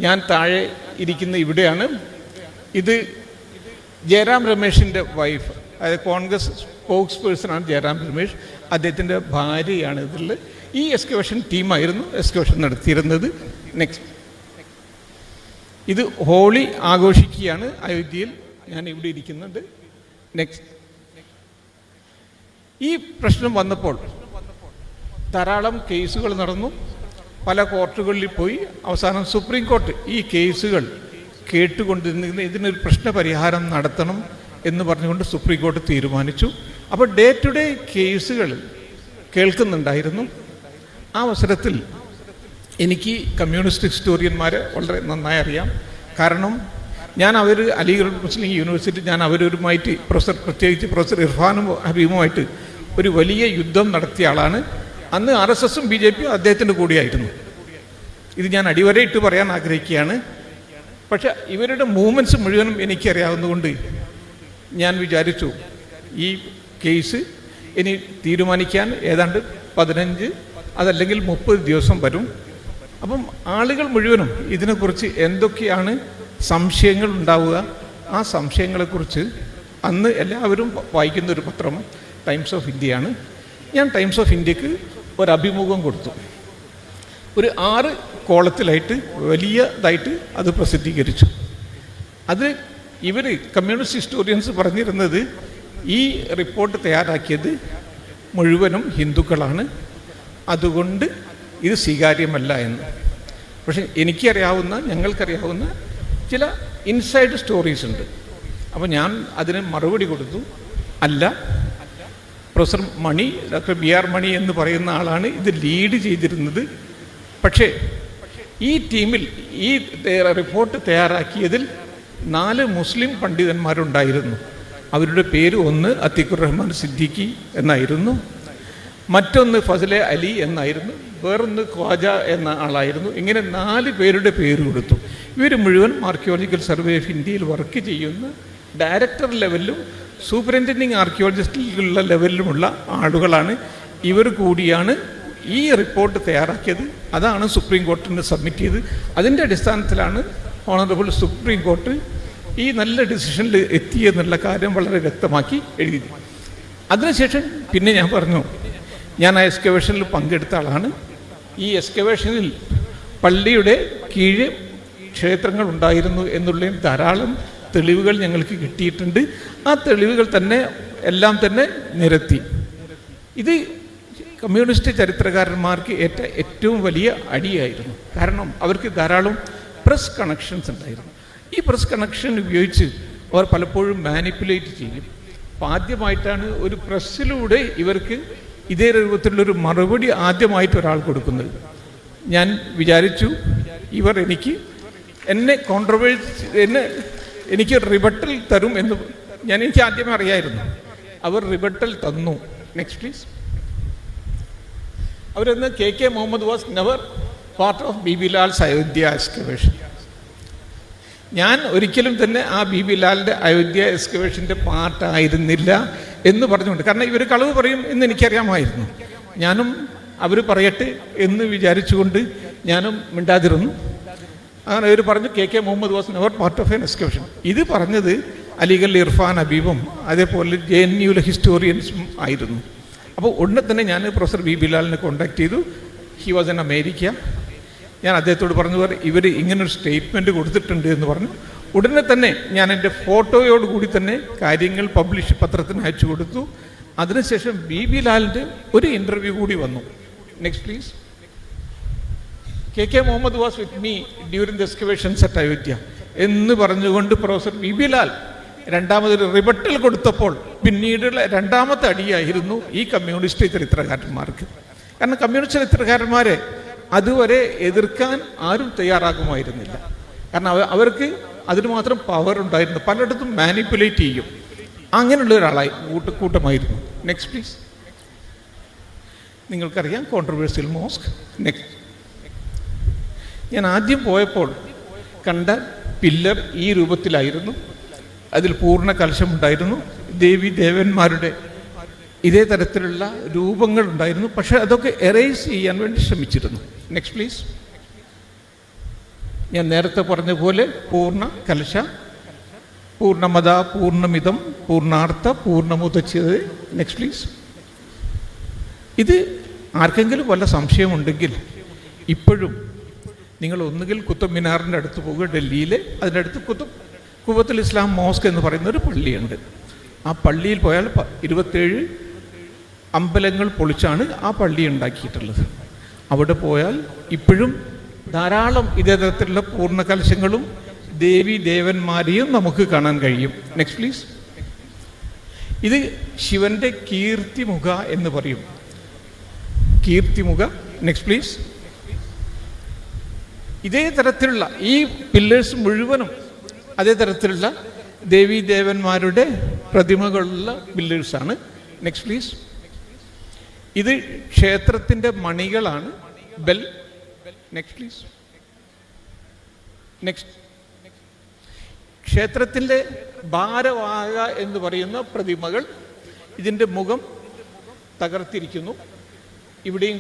ഞാൻ താഴെ ഇരിക്കുന്ന ഇവിടെയാണ്. ഇത് ജയറാം രമേഷിൻ്റെ വൈഫ്, അതായത് കോൺഗ്രസ് സ്പോക്സ് പേഴ്സണാണ് ജയറാം രമേഷ്, അദ്ദേഹത്തിൻ്റെ ഭാര്യയാണ് ഇതിൽ. ഈ എക്സ്കവേഷൻ ടീമായിരുന്നു എക്സ്കവേഷൻ നടത്തിയിരുന്നത്. നെക്സ്റ്റ്. ഇത് ഹോളി ആഘോഷിക്കുകയാണ് അയോധ്യയിൽ. ഞാൻ ഇവിടെ ഇരിക്കുന്നുണ്ട്. നെക്സ്റ്റ്. ഈ പ്രശ്നം വന്നപ്പോൾ ധാരാളം കേസുകൾ നടന്നു, പല കോർട്ടുകളിൽ പോയി. അവസാനം സുപ്രീം കോർട്ട് ഈ കേസുകൾ കേട്ടുകൊണ്ടിരുന്ന ഇതിനൊരു പ്രശ്നപരിഹാരം നടത്തണം എന്ന് പറഞ്ഞുകൊണ്ട് സുപ്രീം കോർട്ട് തീരുമാനിച്ചു. അപ്പോൾ ഡേ ടു ഡേ കേസുകൾ കേൾക്കുന്നുണ്ടായിരുന്നു. ആ അവസരത്തിൽ എനിക്ക് കമ്മ്യൂണിസ്റ്റ് ഹിസ്റ്റോറിയന്മാരെ വളരെ നന്നായി അറിയാം. കാരണം ഞാൻ അലിഗഡ് മുസ്ലിം യൂണിവേഴ്സിറ്റി ഞാൻ അവരുമായിട്ട് പ്രത്യേകിച്ച് പ്രൊഫസർ ഇർഫാനും ഹബീബുമായിട്ട് ഒരു വലിയ യുദ്ധം നടത്തിയ ആളാണ്. അന്ന് RSSും BJPയും അദ്ദേഹത്തിൻ്റെ കൂടിയായിരുന്നു. ഇത് ഞാൻ അടിവരയിട്ട് പറയാൻ ആഗ്രഹിക്കുകയാണ്. പക്ഷെ ഇവരുടെ മൂവ്മെൻറ്റ്സ് മുഴുവനും എനിക്കറിയാവുന്നതുകൊണ്ട് ഞാൻ വിചാരിച്ചു ഈ കേസ് ഇനി തീരുമാനിക്കാൻ ഏതാണ്ട് 15 അതല്ലെങ്കിൽ 30 ദിവസം വരും. അപ്പം ആളുകൾ മുഴുവനും ഇതിനെക്കുറിച്ച് എന്തൊക്കെയാണ് സംശയങ്ങൾ ഉണ്ടാവുക, ആ സംശയങ്ങളെക്കുറിച്ച് അന്ന് എല്ലാവരും വായിക്കുന്നൊരു പത്രം ടൈംസ് ഓഫ് ഇന്ത്യയാണ്. ഞാൻ ടൈംസ് ഓഫ് ഇന്ത്യക്ക് ഒരു അഭിമുഖം കൊടുത്തു. ഒരു 6 കോളത്തിലായിട്ട് വലിയതായിട്ട് അത് പ്രസിദ്ധീകരിച്ചു. അത് ഇവർ കമ്മ്യൂണിസ്റ്റ് ഹിസ്റ്റോറിയൻസ് പറഞ്ഞിരുന്നത് ഈ റിപ്പോർട്ട് തയ്യാറാക്കിയത് മുഴുവനും ഹിന്ദുക്കളാണ്, അതുകൊണ്ട് ഇത് സ്വീകാര്യമല്ല എന്ന്. പക്ഷെ എനിക്കറിയാവുന്ന ഞങ്ങൾക്കറിയാവുന്ന ചില ഇൻസൈഡ് സ്റ്റോറീസ് ഉണ്ട്. അപ്പോൾ ഞാൻ അതിന് മറുപടി കൊടുത്തു, അല്ല, പ്രൊഫസർ മണി, ഡോക്ടർ BR മണി എന്ന് പറയുന്ന ആളാണ് ഇത് ലീഡ് ചെയ്തിരുന്നത്. പക്ഷേ ഈ ടീമിൽ ഈ റിപ്പോർട്ട് തയ്യാറാക്കിയതിൽ 4 മുസ്ലിം പണ്ഡിതന്മാരുണ്ടായിരുന്നു. അവരുടെ പേര് ഒന്ന് അത്തിഖുർ റഹ്മാൻ സിദ്ദീഖി എന്നായിരുന്നു, മറ്റൊന്ന് ഫസലെ അലി എന്നായിരുന്നു, വേറൊന്ന് ഖ്വാജ എന്ന ആളായിരുന്നു. ഇങ്ങനെ 4 പേരുടെ പേര് കൊടുത്തു. ഇവർ മുഴുവൻ ആർക്കിയോളജിക്കൽ സർവേ ഓഫ് ഇന്ത്യയിൽ വർക്ക് ചെയ്യുന്ന ഡയറക്ടർ ലെവലിലും സൂപ്പറിൻറ്റൻഡിങ് ആർക്കിയോളജിസ്റ്റുള്ള ലെവലിലുമുള്ള ആളുകളാണ്. ഇവർ കൂടിയാണ് ഈ റിപ്പോർട്ട് തയ്യാറാക്കിയത്. അതാണ് സുപ്രീം കോർട്ടിന് സബ്മിറ്റ് ചെയ്ത്. അതിൻ്റെ അടിസ്ഥാനത്തിലാണ് ഓണറബിൾ സുപ്രീം കോർട്ട് ഈ നല്ല ഡിസിഷനിൽ എത്തിയെന്നുള്ള കാര്യം വളരെ വ്യക്തമാക്കി എഴുതി. അതിനുശേഷം പിന്നെ ഞാൻ പറഞ്ഞു, ഞാൻ ആ എക്സ്കവേഷനിൽ പങ്കെടുത്ത ആളാണ്. ഈ എക്സ്കവേഷനിൽ പള്ളിയുടെ കീഴ് ക്ഷേത്രങ്ങൾ ഉണ്ടായിരുന്നു എന്നുള്ളതും ധാരാളം തെളിവുകൾ ഞങ്ങൾക്ക് കിട്ടിയിട്ടുണ്ട്. ആ തെളിവുകൾ തന്നെ എല്ലാം തന്നെ നിരത്തി. ഇത് കമ്മ്യൂണിസ്റ്റ് ചരിത്രകാരന്മാർക്ക് ഏറ്റവും വലിയ അടിയായിരുന്നു. കാരണം അവർക്ക് ധാരാളം പ്രസ് കണക്ഷൻസ് ഉണ്ടായിരുന്നു. ഈ പ്രസ് കണക്ഷൻ ഉപയോഗിച്ച് അവർ പലപ്പോഴും മാനിപ്പുലേറ്റ് ചെയ്യും. അപ്പോൾ ആദ്യമായിട്ടാണ് ഒരു പ്രസ്സിലൂടെ ഇവർക്ക് ഇതേ രൂപത്തിലുള്ളൊരു മറുപടി ആദ്യമായിട്ട് ഒരാൾ കൊടുക്കുന്നത്. ഞാൻ വിചാരിച്ചു ഇവർ എനിക്ക് റിബട്ടൽ തരും എന്ന് എനിക്ക് ആദ്യമേ അറിയായിരുന്നു. അവർ റിബട്ടൽ തന്നു. Next please. അവരെന്ന് KK Muhammad was never part of BB Lal's Ayodhya excavation. ഞാൻ ഒരിക്കലും തന്നെ ആ BB ലാലിൻ്റെ അയോധ്യ എക്സ്കവേഷൻ്റെ പാർട്ടായിരുന്നില്ല എന്ന് പറഞ്ഞുകൊണ്ട്, കാരണം ഇവർ കളവ് പറയും എന്ന് എനിക്കറിയാമായിരുന്നു. ഞാനും അവർ പറയട്ടെ എന്ന് വിചാരിച്ചുകൊണ്ട് ഞാനും മിണ്ടാതിരുന്നു. അങ്ങനെ അവർ പറഞ്ഞു KK Muhammad was never part of an excavation. ഇത് പറഞ്ഞത് അലിഗൽ ഇർഫാൻ ഹബീബും അതേപോലെ JNUലെ ഹിസ്റ്റോറിയൻസും ആയിരുന്നു. അപ്പോൾ ഉടനെ തന്നെ ഞാൻ പ്രൊഫസർ വി ബിലാലിനെ കോൺടാക്ട് ചെയ്തു. He was in America. ഞാൻ അദ്ദേഹത്തോട് പറഞ്ഞു, ഇവർ ഇങ്ങനൊരു സ്റ്റേറ്റ്മെൻറ്റ് കൊടുത്തിട്ടുണ്ട് എന്ന് പറഞ്ഞു. ഉടനെ തന്നെ ഞാൻ എൻ്റെ ഫോട്ടോയോടുകൂടി തന്നെ കാര്യങ്ങൾ പത്രത്തിന് അയച്ചു കൊടുത്തു. അതിനുശേഷം വി ബിലാലിൻ്റെ ഒരു ഇൻ്റർവ്യൂ കൂടി വന്നു. Next please. K Muhammad was with me during the excavations at Ayodhya എന്ന് പറഞ്ഞുകൊണ്ട് പ്രൊഫസർ വി ബിലാൽ രണ്ടാമതൊരു റിബട്ടൽ കൊടുത്തപ്പോൾ പിന്നീടുള്ള രണ്ടാമത്തെ അടിയായിരുന്നു ഈ കമ്മ്യൂണിസ്റ്റ് ചരിത്രകാരന്മാർക്ക്. കാരണം കമ്മ്യൂണിസ്റ്റ് ചരിത്രകാരന്മാരെ അതുവരെ എതിർക്കാൻ ആരും തയ്യാറാകുമായിരുന്നില്ല. കാരണം അവർക്ക് അതിന് മാത്രം പവർ ഉണ്ടായിരുന്നു, പലയിടത്തും മാനിപ്പുലേറ്റ് ചെയ്യും. അങ്ങനെയുള്ള ഒരാളായി കൂട്ടമായിരുന്നു. Next please. നിങ്ങൾക്കറിയാം കോൺട്രവേഴ്സ്യൽ മോസ്ക്. നെക്സ്റ്റ്. ഞാൻ ആദ്യം പോയപ്പോൾ കണ്ട പില്ലർ ഈ രൂപത്തിലായിരുന്നു. അതിൽ പൂർണ്ണ കലശമുണ്ടായിരുന്നു. ദേവന്മാരുടെ ഇതേ തരത്തിലുള്ള രൂപങ്ങൾ ഉണ്ടായിരുന്നു. പക്ഷെ അതൊക്കെ എറേസ് ചെയ്യാൻ വേണ്ടി ശ്രമിച്ചിരുന്നു. Next please. ഞാൻ നേരത്തെ പറഞ്ഞ പോലെ പൂർണ്ണ കലശ, പൂർണ്ണമത പൂർണ്ണമിതം പൂർണ്ണാർത്ഥ പൂർണ്ണമുദച്ഛ്യത. Next please. ഇത് ആർക്കെങ്കിലും വല്ല സംശയമുണ്ടെങ്കിൽ ഇപ്പോഴും നിങ്ങൾ ഒന്നുകിൽ കുത്തബ് മിനാറിൻ്റെ അടുത്ത് പോകുക, ഡൽഹിയിൽ. അതിൻ്റെ അടുത്ത് കുവത്തുൽ ഇസ്ലാം മോസ്ക് എന്ന് പറയുന്ന ഒരു പള്ളിയുണ്ട്. ആ പള്ളിയിൽ പോയാൽ 27 അമ്പലങ്ങൾ പൊളിച്ചാണ് ആ പള്ളി ഉണ്ടാക്കിയിട്ടുള്ളത്. അവിടെ പോയാൽ ഇപ്പോഴും ധാരാളം ഇതേ തരത്തിലുള്ള പൂർണ്ണ കലശങ്ങളും ദേവന്മാരെയും നമുക്ക് കാണാൻ കഴിയും. Next please. ഇത് ശിവന്റെ കീർത്തിമുഖ എന്ന് പറയും. കീർത്തിമുഖ. Next please. ഇതേ തരത്തിലുള്ള ഈ പില്ലേഴ്സ് മുഴുവനും അതേ തരത്തിലുള്ള ദേവന്മാരുടെ പ്രതിമകളുള്ള പില്ലേഴ്സാണ്. Next please. ഇത് ക്ഷേത്രത്തിൻ്റെ മണികളാണ്, ബെൽ. Next please. നെക്സ്റ്റ്. ക്ഷേത്രത്തിൻ്റെ ഭാരവാഹ എന്ന് പറയുന്ന പ്രതിമകൾ, ഇതിൻ്റെ മുഖം തകർത്തിരിക്കുന്നു. ഇവിടെയും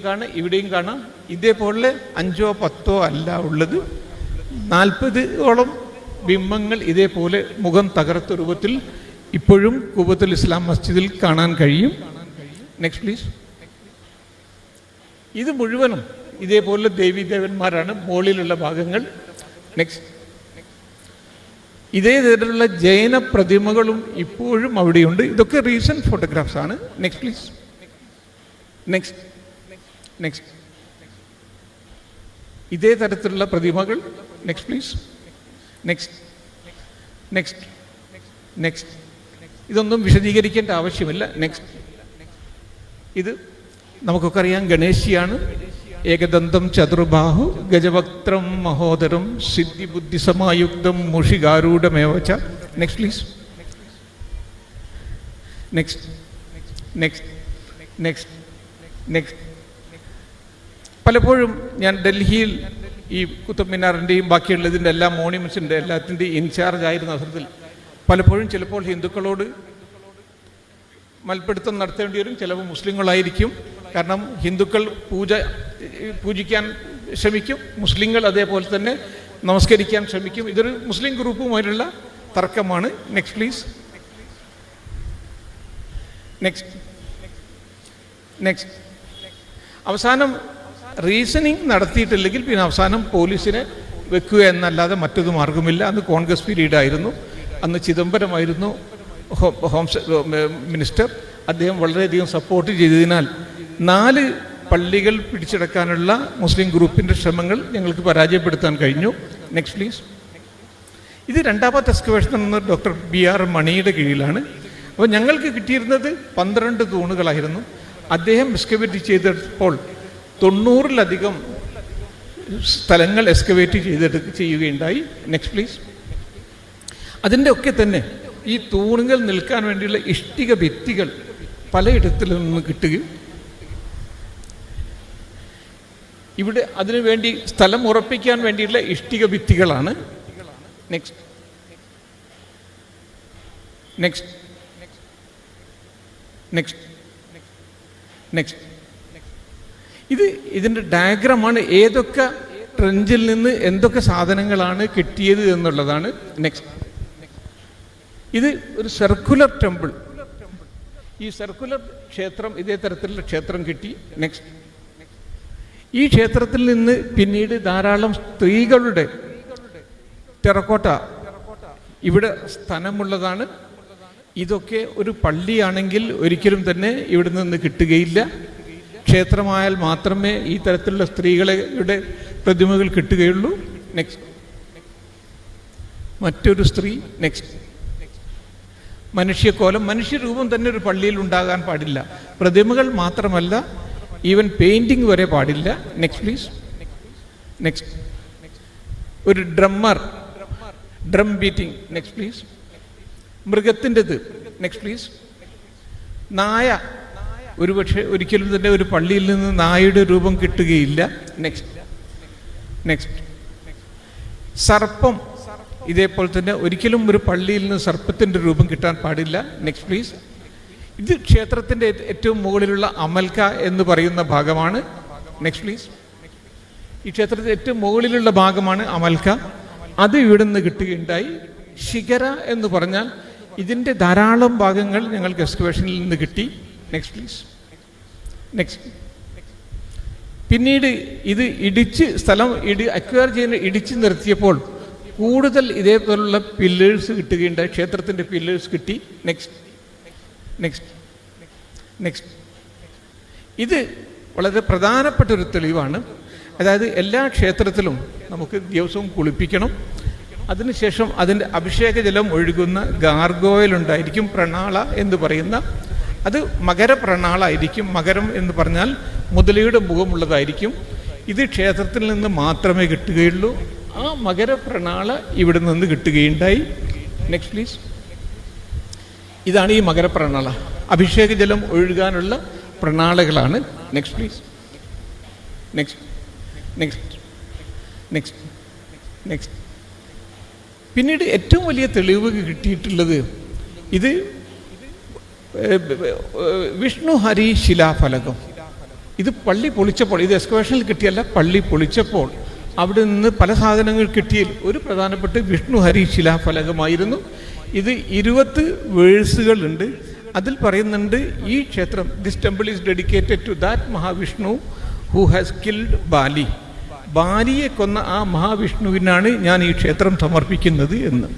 കാണാം. ഇതേപോലെ 5ഓ 10ഓ അല്ല ഉള്ളത്, 40ഓളം ബിംബങ്ങൾ ഇതേപോലെ മുഖം തകർത്ത രൂപത്തിൽ ഇപ്പോഴും കുവത്തുൽ ഇസ്ലാം മസ്ജിദിൽ കാണാൻ കഴിയും. Next please. ഇത് മുഴുവനും ഇതേപോലെ ദേവന്മാരാണ് മുകളിലുള്ള ഭാഗങ്ങൾ. നെക്സ്റ്റ്. ഇതേ തരത്തിലുള്ള ജൈന പ്രതിമകളും ഇപ്പോഴും അവിടെയുണ്ട്. ഇതൊക്കെ റീസെന്റ് ഫോട്ടോഗ്രാഫ്സ് ആണ്. Next please. നെക്സ്റ്റ്. നെക്സ്റ്റ്. ഇതേ തരത്തിലുള്ള പ്രതിമകൾ. Next please. Next. Next. Next. ഇതൊന്നും വിശദീകരിക്കേണ്ട ആവശ്യമില്ല. നെക്സ്റ്റ്. ഇത് നമുക്കൊക്കെ അറിയാം, ഗണേശിയാണ്. ഏകദന്തം ചതുർബാഹു ഗജവക്ത്രം മഹോദരം സിദ്ധി ബുദ്ധി സമായുക്തം മുഷികാരൂഢമേവച. Next please. Next. Next. Next. Next. പലപ്പോഴും ഞാൻ ഡൽഹിയിൽ ഈ കുത്തബ് മിനാറിൻ്റെയും ബാക്കിയുള്ളതിൻ്റെ എല്ലാ മോണ്യുമെൻറ്റ്സിൻ്റെ എല്ലാത്തിൻ്റെയും ഇൻചാർജ് ആയിരുന്ന അവസരത്തിൽ പലപ്പോഴും ചിലപ്പോൾ ഹിന്ദുക്കളോട് മൽപ്പിടുത്തം നടത്തേണ്ടി വരും. ചിലപ്പോൾ മുസ്ലിങ്ങളായിരിക്കും. കാരണം ഹിന്ദുക്കൾ പൂജിക്കാൻ ശ്രമിക്കും, മുസ്ലിങ്ങൾ അതേപോലെ തന്നെ നമസ്കരിക്കാൻ ശ്രമിക്കും. ഇതൊരു മുസ്ലിം ഗ്രൂപ്പുമായിട്ടുള്ള തർക്കമാണ്. Next please. നെക്സ്റ്റ്. നെക്സ്റ്റ്. അവസാനം റീസണിങ് നടത്തിയിട്ടില്ലെങ്കിൽ പിന്നെ അവസാനം പോലീസിനെ വെക്കുക എന്നല്ലാതെ മറ്റൊരു മാർഗമില്ല. അന്ന് കോൺഗ്രസ് പീരീഡ് ആയിരുന്നു. അന്ന് ചിദംബരമായിരുന്നു ഹോം മിനിസ്റ്റർ. അദ്ദേഹം വളരെയധികം സപ്പോർട്ട് ചെയ്തതിനാൽ 4 പള്ളികൾ പിടിച്ചെടുക്കാനുള്ള മുസ്ലിം ഗ്രൂപ്പിൻ്റെ ശ്രമങ്ങൾ ഞങ്ങൾക്ക് പരാജയപ്പെടുത്താൻ കഴിഞ്ഞു. Next please. ഇത് രണ്ടാമത്തെ എക്സ്കവേഷൻ എന്ന ഡോക്ടർ BR മണിയുടെ കീഴിലാണ്. അപ്പോൾ ഞങ്ങൾക്ക് കിട്ടിയിരുന്നത് 12 തൂണുകളായിരുന്നു. അദ്ദേഹം എക്സ്കവേറ്റ് ചെയ്തപ്പോൾ 90-ലധികം സ്ഥലങ്ങൾ എക്സ്കവേറ്റ് ചെയ്യുകയുണ്ടായി. Next please. അതിൻ്റെ ഒക്കെ തന്നെ ഈ തൂണുകൾ നിൽക്കാൻ വേണ്ടിയുള്ള ഇഷ്ടിക ഭിത്തികൾ പലയിടത്തിൽ നിന്ന് കിട്ടുകയും ഇവിടെ അതിനുവേണ്ടി സ്ഥലം ഉറപ്പിക്കാൻ വേണ്ടിയുള്ള ഇഷ്ടിക ഭിത്തികളാണ്. നെക്സ്റ്റ്. നെക്സ്റ്റ്. നെക്സ്റ്റ്. നെക്സ്റ്റ്. ഇതിൻ്റെ ഡയഗ്രമാണ്. ഏതൊക്കെ ട്രെഞ്ചിൽ നിന്ന് എന്തൊക്കെ സാധനങ്ങളാണ് കിട്ടിയത് എന്നുള്ളതാണ്. നെക്സ്റ്റ്. ഇത് ഒരു സർക്കുലർ ടെമ്പിൾ. ഈ സർക്കുലർ ക്ഷേത്രം, ഇതേ തരത്തിലുള്ള ക്ഷേത്രം കിട്ടി. നെക്സ്റ്റ്. ഈ ക്ഷേത്രത്തിൽ നിന്ന് പിന്നീട് ധാരാളം സ്ത്രീകളുടെ ടെറക്കോട്ട ഇവിടെ സ്ഥലമുള്ളതാണ്. ഇതൊക്കെ ഒരു പള്ളിയാണെങ്കിൽ ഒരിക്കലും തന്നെ ഇവിടെ നിന്ന് കിട്ടുകയില്ല. ക്ഷേത്രമായാൽ മാത്രമേ ഈ തരത്തിലുള്ള സ്ത്രീകളുടെ പ്രതിമകൾ കിട്ടുകയുള്ളൂ. നെക്സ്റ്റ്. മറ്റൊരു സ്ത്രീ. നെക്സ്റ്റ്. മനുഷ്യക്കോലം, മനുഷ്യരൂപം തന്നെ ഒരു പള്ളിയിൽ ഉണ്ടാകാൻ പാടില്ല. പ്രതിമകൾ മാത്രമല്ല, ഈവൻ പെയിന്റിംഗ് വരെ പാടില്ല. Next please. നെക്സ്റ്റ്. ഒരു drummer, drum beating. Next please. മൃഗത്തിൻ്റെത്. Next please. നായ, ഒരുപക്ഷെ ഒരിക്കലും തന്നെ ഒരു പള്ളിയിൽ നിന്ന് നായയുടെ രൂപം കിട്ടുകയില്ല. നെക്സ്റ്റ്. നെക്സ്റ്റ്. സർപ്പം, ഇതേപോലെ തന്നെ ഒരിക്കലും ഒരു പള്ളിയിൽ നിന്ന് സർപ്പത്തിൻ്റെ രൂപം കിട്ടാൻ പാടില്ല. Next please. ഇത് ക്ഷേത്രത്തിൻ്റെ ഏറ്റവും മുകളിലുള്ള അമൽക്ക എന്ന് പറയുന്ന ഭാഗമാണ്. Next please. ഈ ക്ഷേത്രത്തിൻ്റെ ഏറ്റവും മുകളിലുള്ള ഭാഗമാണ് അമൽക്ക. അത് ഇവിടെ നിന്ന് കിട്ടുകയുണ്ടായി. ശിഖര എന്ന് പറഞ്ഞാൽ ഇതിൻ്റെ ധാരാളം ഭാഗങ്ങൾ ഞങ്ങൾക്ക് എക്സ്കവേഷനിൽ നിന്ന് കിട്ടി. Next please. നെക്സ്റ്റ്. പിന്നീട് ഇത് ഇടിച്ച് അക്വയർ ചെയ്യുന്ന ഇടിച്ച് നിർത്തിയപ്പോൾ കൂടുതൽ ഇതേപോലുള്ള പില്ലേഴ്സ് കിട്ടുകയുണ്ടായി. ക്ഷേത്രത്തിൻ്റെ പില്ലേഴ്സ് കിട്ടി. നെക്സ്റ്റ്. നെക്സ്റ്റ്. നെക്സ്റ്റ്. ഇത് വളരെ പ്രധാനപ്പെട്ട ഒരു തെളിവാണ്. അതായത് എല്ലാ ക്ഷേത്രത്തിലും നമുക്ക് ദിവസവും കുളിപ്പിക്കണം. അതിനുശേഷം അതിൻ്റെ അഭിഷേക ജലം ഒഴുകുന്ന ഗാർഗോയിൽ ഉണ്ടായിരിക്കും, പ്രണാള എന്ന് പറയുന്ന. അത് മകരപ്രണാളായിരിക്കും. മകരം എന്ന് പറഞ്ഞാൽ മുതലയുടെ മുഖമുള്ളതായിരിക്കും. ഇത് ക്ഷേത്രത്തിൽ നിന്ന് മാത്രമേ കിട്ടുകയുള്ളൂ. ആ മകരപ്രണാള ഇവിടെ നിന്ന് കിട്ടുകയുണ്ടായി. Next please. ഇതാണ് ഈ മകരപ്രണാള. അഭിഷേക ജലം ഒഴുകാനുള്ള പ്രണാളകളാണ്. Next please. Next. Next. Next. Next. പിന്നീട് ഏറ്റവും വലിയ തെളിവ് കിട്ടിയിട്ടുള്ളത് ഇത് വിഷ്ണു ഹരി ശിലാഫലകം. ഇത് പള്ളി പൊളിച്ചപ്പോൾ, ഇത് എക്സ്കവേഷനിൽ കിട്ടിയല്ല, പള്ളി പൊളിച്ചപ്പോൾ അവിടെ നിന്ന് പല സാധനങ്ങൾ കിട്ടിയതിൽ ഒരു പ്രധാനപ്പെട്ട വിഷ്ണു ഹരി ശിലാഫലകമായിരുന്നു. ഇത് 20 വേഴ്സുകളുണ്ട്. അതിൽ പറയുന്നുണ്ട്, ഈ ക്ഷേത്രം, this temple is dedicated to that Mahavishnu who has killed Bali. ബാലിയെ കൊന്ന ആ മഹാവിഷ്ണുവിനാണ് ഞാൻ ഈ ക്ഷേത്രം സമർപ്പിക്കുന്നത് എന്ന്.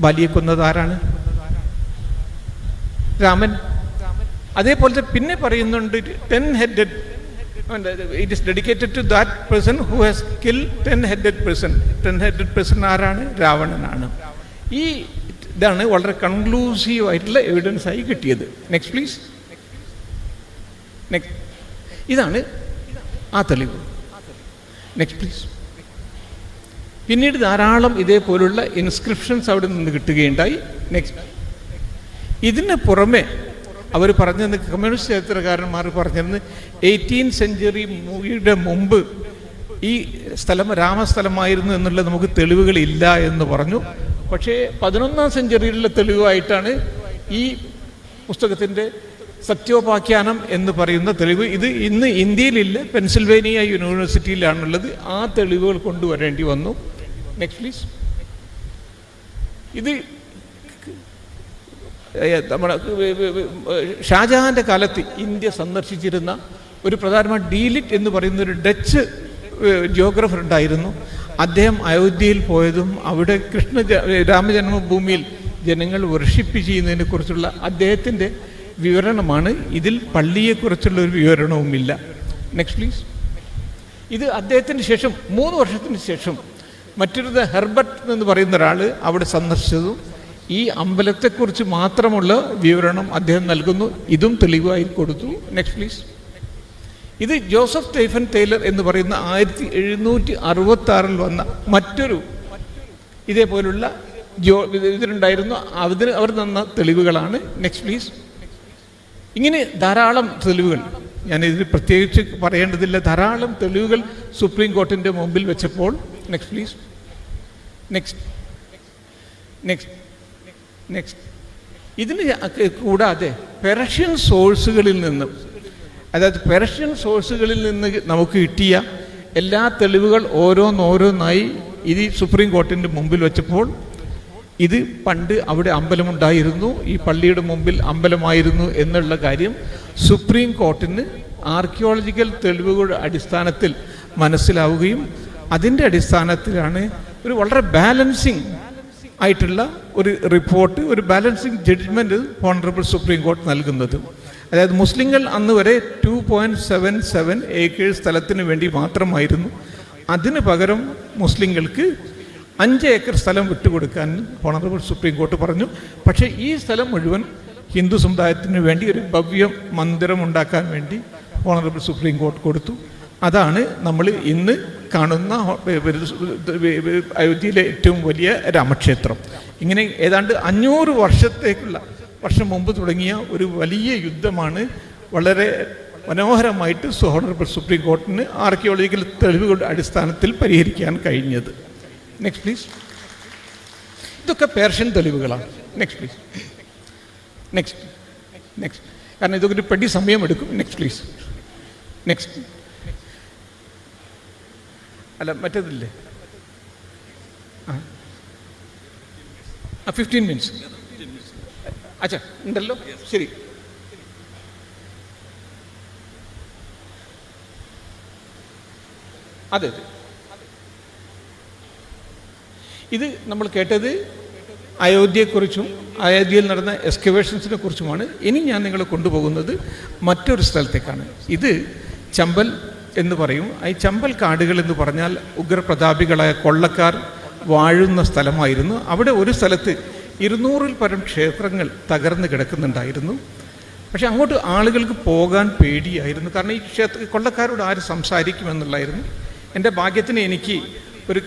ബാലിയെ കൊന്നത് ആരാണ്? രാമൻ. അതേപോലെ പിന്നെ പറയുന്നുണ്ട് 10-headed, it is dedicated to that person who has killed 10-headed person. 10-headed person ആരാണ്? രാവണനാണ്. ഈ ഇതാണ് വളരെ കൺക്ലൂസീവ് ആയിട്ടുള്ള എവിഡൻസ് ആയി കിട്ടിയത്. Next please. നെക്സ്റ്റ്. ഇതാണ് ആ തെളിവ്. Next please. പിന്നീട് ധാരാളം ഇതേപോലുള്ള ഇൻസ്ക്രിപ്ഷൻസ് അവിടെ നിന്ന് കിട്ടുകയുണ്ടായി. നെക്സ്റ്റ്. ഇതിന് പുറമെ അവർ പറഞ്ഞിരുന്ന, കമ്മ്യൂണിസ്റ്റ് ചരിത്രകാരന്മാർ പറഞ്ഞിരുന്നു, 18th century മുമ്പ് ഈ സ്ഥലം രാമസ്ഥലമായിരുന്നു എന്നുള്ള നമുക്ക് തെളിവുകളില്ല എന്ന് പറഞ്ഞു. പക്ഷേ 11ാം സെഞ്ചുറിയിലുള്ള തെളിവായിട്ടാണ് ഈ പുസ്തകത്തിൻ്റെ സത്യോപാഖ്യാനം എന്ന് പറയുന്ന തെളിവ്. ഇത് ഇന്ന് ഇന്ത്യയിലില്ല, പെൻസിൽവേനിയ യൂണിവേഴ്സിറ്റിയിലാണുള്ളത്. ആ തെളിവുകൾ കൊണ്ടുവരേണ്ടി വന്നു. Next please. ഇത് നമ്മുടെ ഷാജഹാൻ്റെ കാലത്ത് ഇന്ത്യ സന്ദർശിച്ചിരുന്ന ഒരു പ്രധാനമായ ഡീലിറ്റ് എന്ന് പറയുന്ന ഒരു ഡച്ച് ജിയോഗ്രഫർ ഉണ്ടായിരുന്നു. അദ്ദേഹം അയോധ്യയിൽ പോയതും അവിടെ രാമജന്മഭൂമിയിൽ ജനങ്ങൾ വർഷിപ്പ് ചെയ്യുന്നതിനെ കുറിച്ചുള്ള അദ്ദേഹത്തിൻ്റെ വിവരണമാണ്. ഇതിൽ പള്ളിയെക്കുറിച്ചുള്ള ഒരു വിവരണവുമില്ല. Next please. ഇത് അദ്ദേഹത്തിന് ശേഷം 3 വർഷത്തിന് ശേഷം മറ്റൊരു ഹെർബർട്ട് എന്ന് പറയുന്ന ഒരാൾ അവിടെ സന്ദർശിച്ചതും ഈ അമ്പലത്തെക്കുറിച്ച് മാത്രമുള്ള വിവരണം അദ്ദേഹം നൽകുന്നു. ഇതും തെളിവായി കൊടുത്തു. Next please. ഇത് ജോസഫ് സ്റ്റീഫൻ ടൈലർ എന്ന് പറയുന്ന 1766 വന്ന മറ്റൊരു ഇതേപോലുള്ള ഇതിലുണ്ടായിരുന്നു. അവർ തന്ന തെളിവുകളാണ്. Next please. ഇങ്ങനെ ധാരാളം തെളിവുകൾ, ഞാനിതിൽ പ്രത്യേകിച്ച് പറയേണ്ടതില്ല, ധാരാളം തെളിവുകൾ സുപ്രീം കോർട്ടിൻ്റെ മുമ്പിൽ വെച്ചപ്പോൾ. Next please. Next. Next. Next. ഇതിന് കൂടാതെ പെർഷ്യൻ സോഴ്സുകളിൽ നിന്ന്, അതായത് പെർഷ്യൻ സോഴ്സുകളിൽ നിന്ന് നമുക്ക് കിട്ടിയ എല്ലാ തെളിവുകൾ ഓരോന്നോരോന്നായി ഇത് സുപ്രീം കോർട്ടിൻ്റെ മുമ്പിൽ വെച്ചപ്പോൾ ഇത് പണ്ട് അവിടെ അമ്പലമുണ്ടായിരുന്നു, ഈ പള്ളിയുടെ മുമ്പിൽ അമ്പലമായിരുന്നു എന്നുള്ള കാര്യം സുപ്രീം കോർട്ടിന് ആർക്കിയോളജിക്കൽ തെളിവുകളുടെ അടിസ്ഥാനത്തിൽ മനസ്സിലാവുകയും അതിൻ്റെ അടിസ്ഥാനത്തിലാണ് ഒരു വളരെ ബാലൻസിങ് ആയിട്ടുള്ള ഒരു റിപ്പോർട്ട്, ഒരു balancing judgement honourable supreme court നൽകുന്നത്. അതായത് മുസ്ലിങ്ങൾ അന്ന് വരെ 2.77 ഏക്കേഴ്സ് സ്ഥലത്തിന് വേണ്ടി മാത്രമായിരുന്നു. അതിന് പകരം മുസ്ലിങ്ങൾക്ക് 5 ഏക്കർ സ്ഥലം വിട്ടുകൊടുക്കാൻ ഓണറബിൾ സുപ്രീം കോർട്ട് പറഞ്ഞു. പക്ഷേ ഈ സ്ഥലം മുഴുവൻ ഹിന്ദു സമുദായത്തിന് വേണ്ടി ഒരു ഭവ്യ മന്ദിരം ഉണ്ടാക്കാൻ വേണ്ടി ഓണറബിൾ സുപ്രീം കോർട്ട് കൊടുത്തു. അതാണ് നമ്മൾ ഇന്ന് കാണുന്ന അയോധ്യയിലെ ഏറ്റവും വലിയ രാമക്ഷേത്രം. ഇങ്ങനെ ഏതാണ്ട് 500 വർഷം മുമ്പ് തുടങ്ങിയ ഒരു വലിയ യുദ്ധമാണ് വളരെ മനോഹരമായിട്ട് ഓണറബിൾ സുപ്രീം കോർട്ടിന് ആർക്കിയോളജിക്കൽ തെളിവുകളുടെ അടിസ്ഥാനത്തിൽ പരിഹരിക്കാൻ കഴിഞ്ഞത്. Next please. ഇതൊക്കെ പേർഷ്യൻ തെളിവുകളാണ്. Next please. നെക്സ്റ്റ് കാരണം ഇതൊക്കെ ഒരു പടി സമയമെടുക്കും. Next please. നെക്സ്റ്റ്. അല്ല മറ്റേതില്ലേ? 15 മിനിറ്റ്സ്. അച്ഛാ ഉണ്ടല്ലോ, ശരി. അതെ അതെ, ഇത് നമ്മൾ കേട്ടത് അയോധ്യയെക്കുറിച്ചും അയോധ്യയിൽ നടന്ന എക്സ്കവേഷൻസിനെ കുറിച്ചുമാണ്. ഇനി ഞാൻ നിങ്ങളെ കൊണ്ടുപോകുന്നത് മറ്റൊരു സ്ഥലത്തേക്കാണ്. ഇത് ചമ്പൽ എന്ന് പറയും. ഈ ചമ്പൽ കാടുകൾ എന്ന് പറഞ്ഞാൽ ഉഗ്രപ്രതാപികളായ കൊള്ളക്കാർ വാഴുന്ന സ്ഥലമായിരുന്നു. അവിടെ ഒരു സ്ഥലത്ത് 200-ൽ പരം ക്ഷേത്രങ്ങൾ തകർന്ന് കിടക്കുന്നുണ്ടായിരുന്നു. പക്ഷെ അങ്ങോട്ട് ആളുകൾക്ക് പോകാൻ പേടിയായിരുന്നു. കാരണം ഈ കൊള്ളക്കാരോട് ആര് സംസാരിക്കുമെന്നുള്ളായിരുന്നു. എൻ്റെ ഭാഗ്യത്തിന് എനിക്ക് ഒരു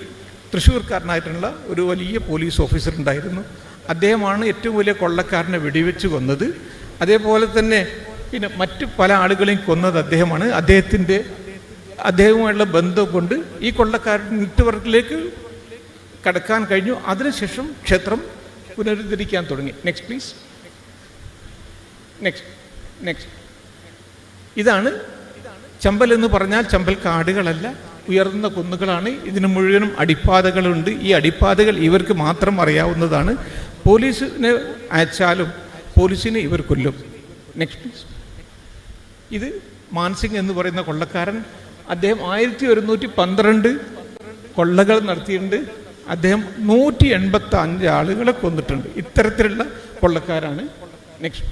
തൃശ്ശൂർക്കാരനായിട്ടുള്ള ഒരു വലിയ പോലീസ് ഓഫീസർ ഉണ്ടായിരുന്നു. അദ്ദേഹമാണ് ഏറ്റവും വലിയ കൊള്ളക്കാരനെ വെടിവെച്ച് കൊന്നത്. അതേപോലെ തന്നെ പിന്നെ മറ്റു പല ആളുകളെയും കൊന്നത് അദ്ദേഹമാണ്. അദ്ദേഹവുമായുള്ള ബന്ധം കൊണ്ട് ഈ കൊള്ളക്കാരുടെ നെറ്റ്വർക്കിലേക്ക് കടക്കാൻ കഴിഞ്ഞു. അതിനുശേഷം ക്ഷേത്രം പുനരുദ്ധരിക്കാൻ തുടങ്ങി. Next please. നെക്സ്റ്റ്. ഇതാണ് ചമ്പൽ എന്ന് പറഞ്ഞാൽ ചമ്പൽ കാടുകളല്ല, ഉയർന്ന കുന്നുകളാണ്. ഇതിന് മുഴുവനും അടിപ്പാതകളുണ്ട്. ഈ അടിപ്പാതകൾ ഇവർക്ക് മാത്രം അറിയാവുന്നതാണ്. പോലീസിനെ അയച്ചാലും പോലീസിനെ ഇവർ കൊല്ലും. Next please. ഇത് മാൻസിംഗ് എന്ന് പറയുന്ന കൊള്ളക്കാരൻ. അദ്ദേഹം 1112 കൊള്ളകൾ നടത്തിയിട്ടുണ്ട്. അദ്ദേഹം 185 ആളുകളെ കൊന്നിട്ടുണ്ട്. ഇത്തരത്തിലുള്ള കൊള്ളക്കാരാണ്. നെക്സ്റ്റ്.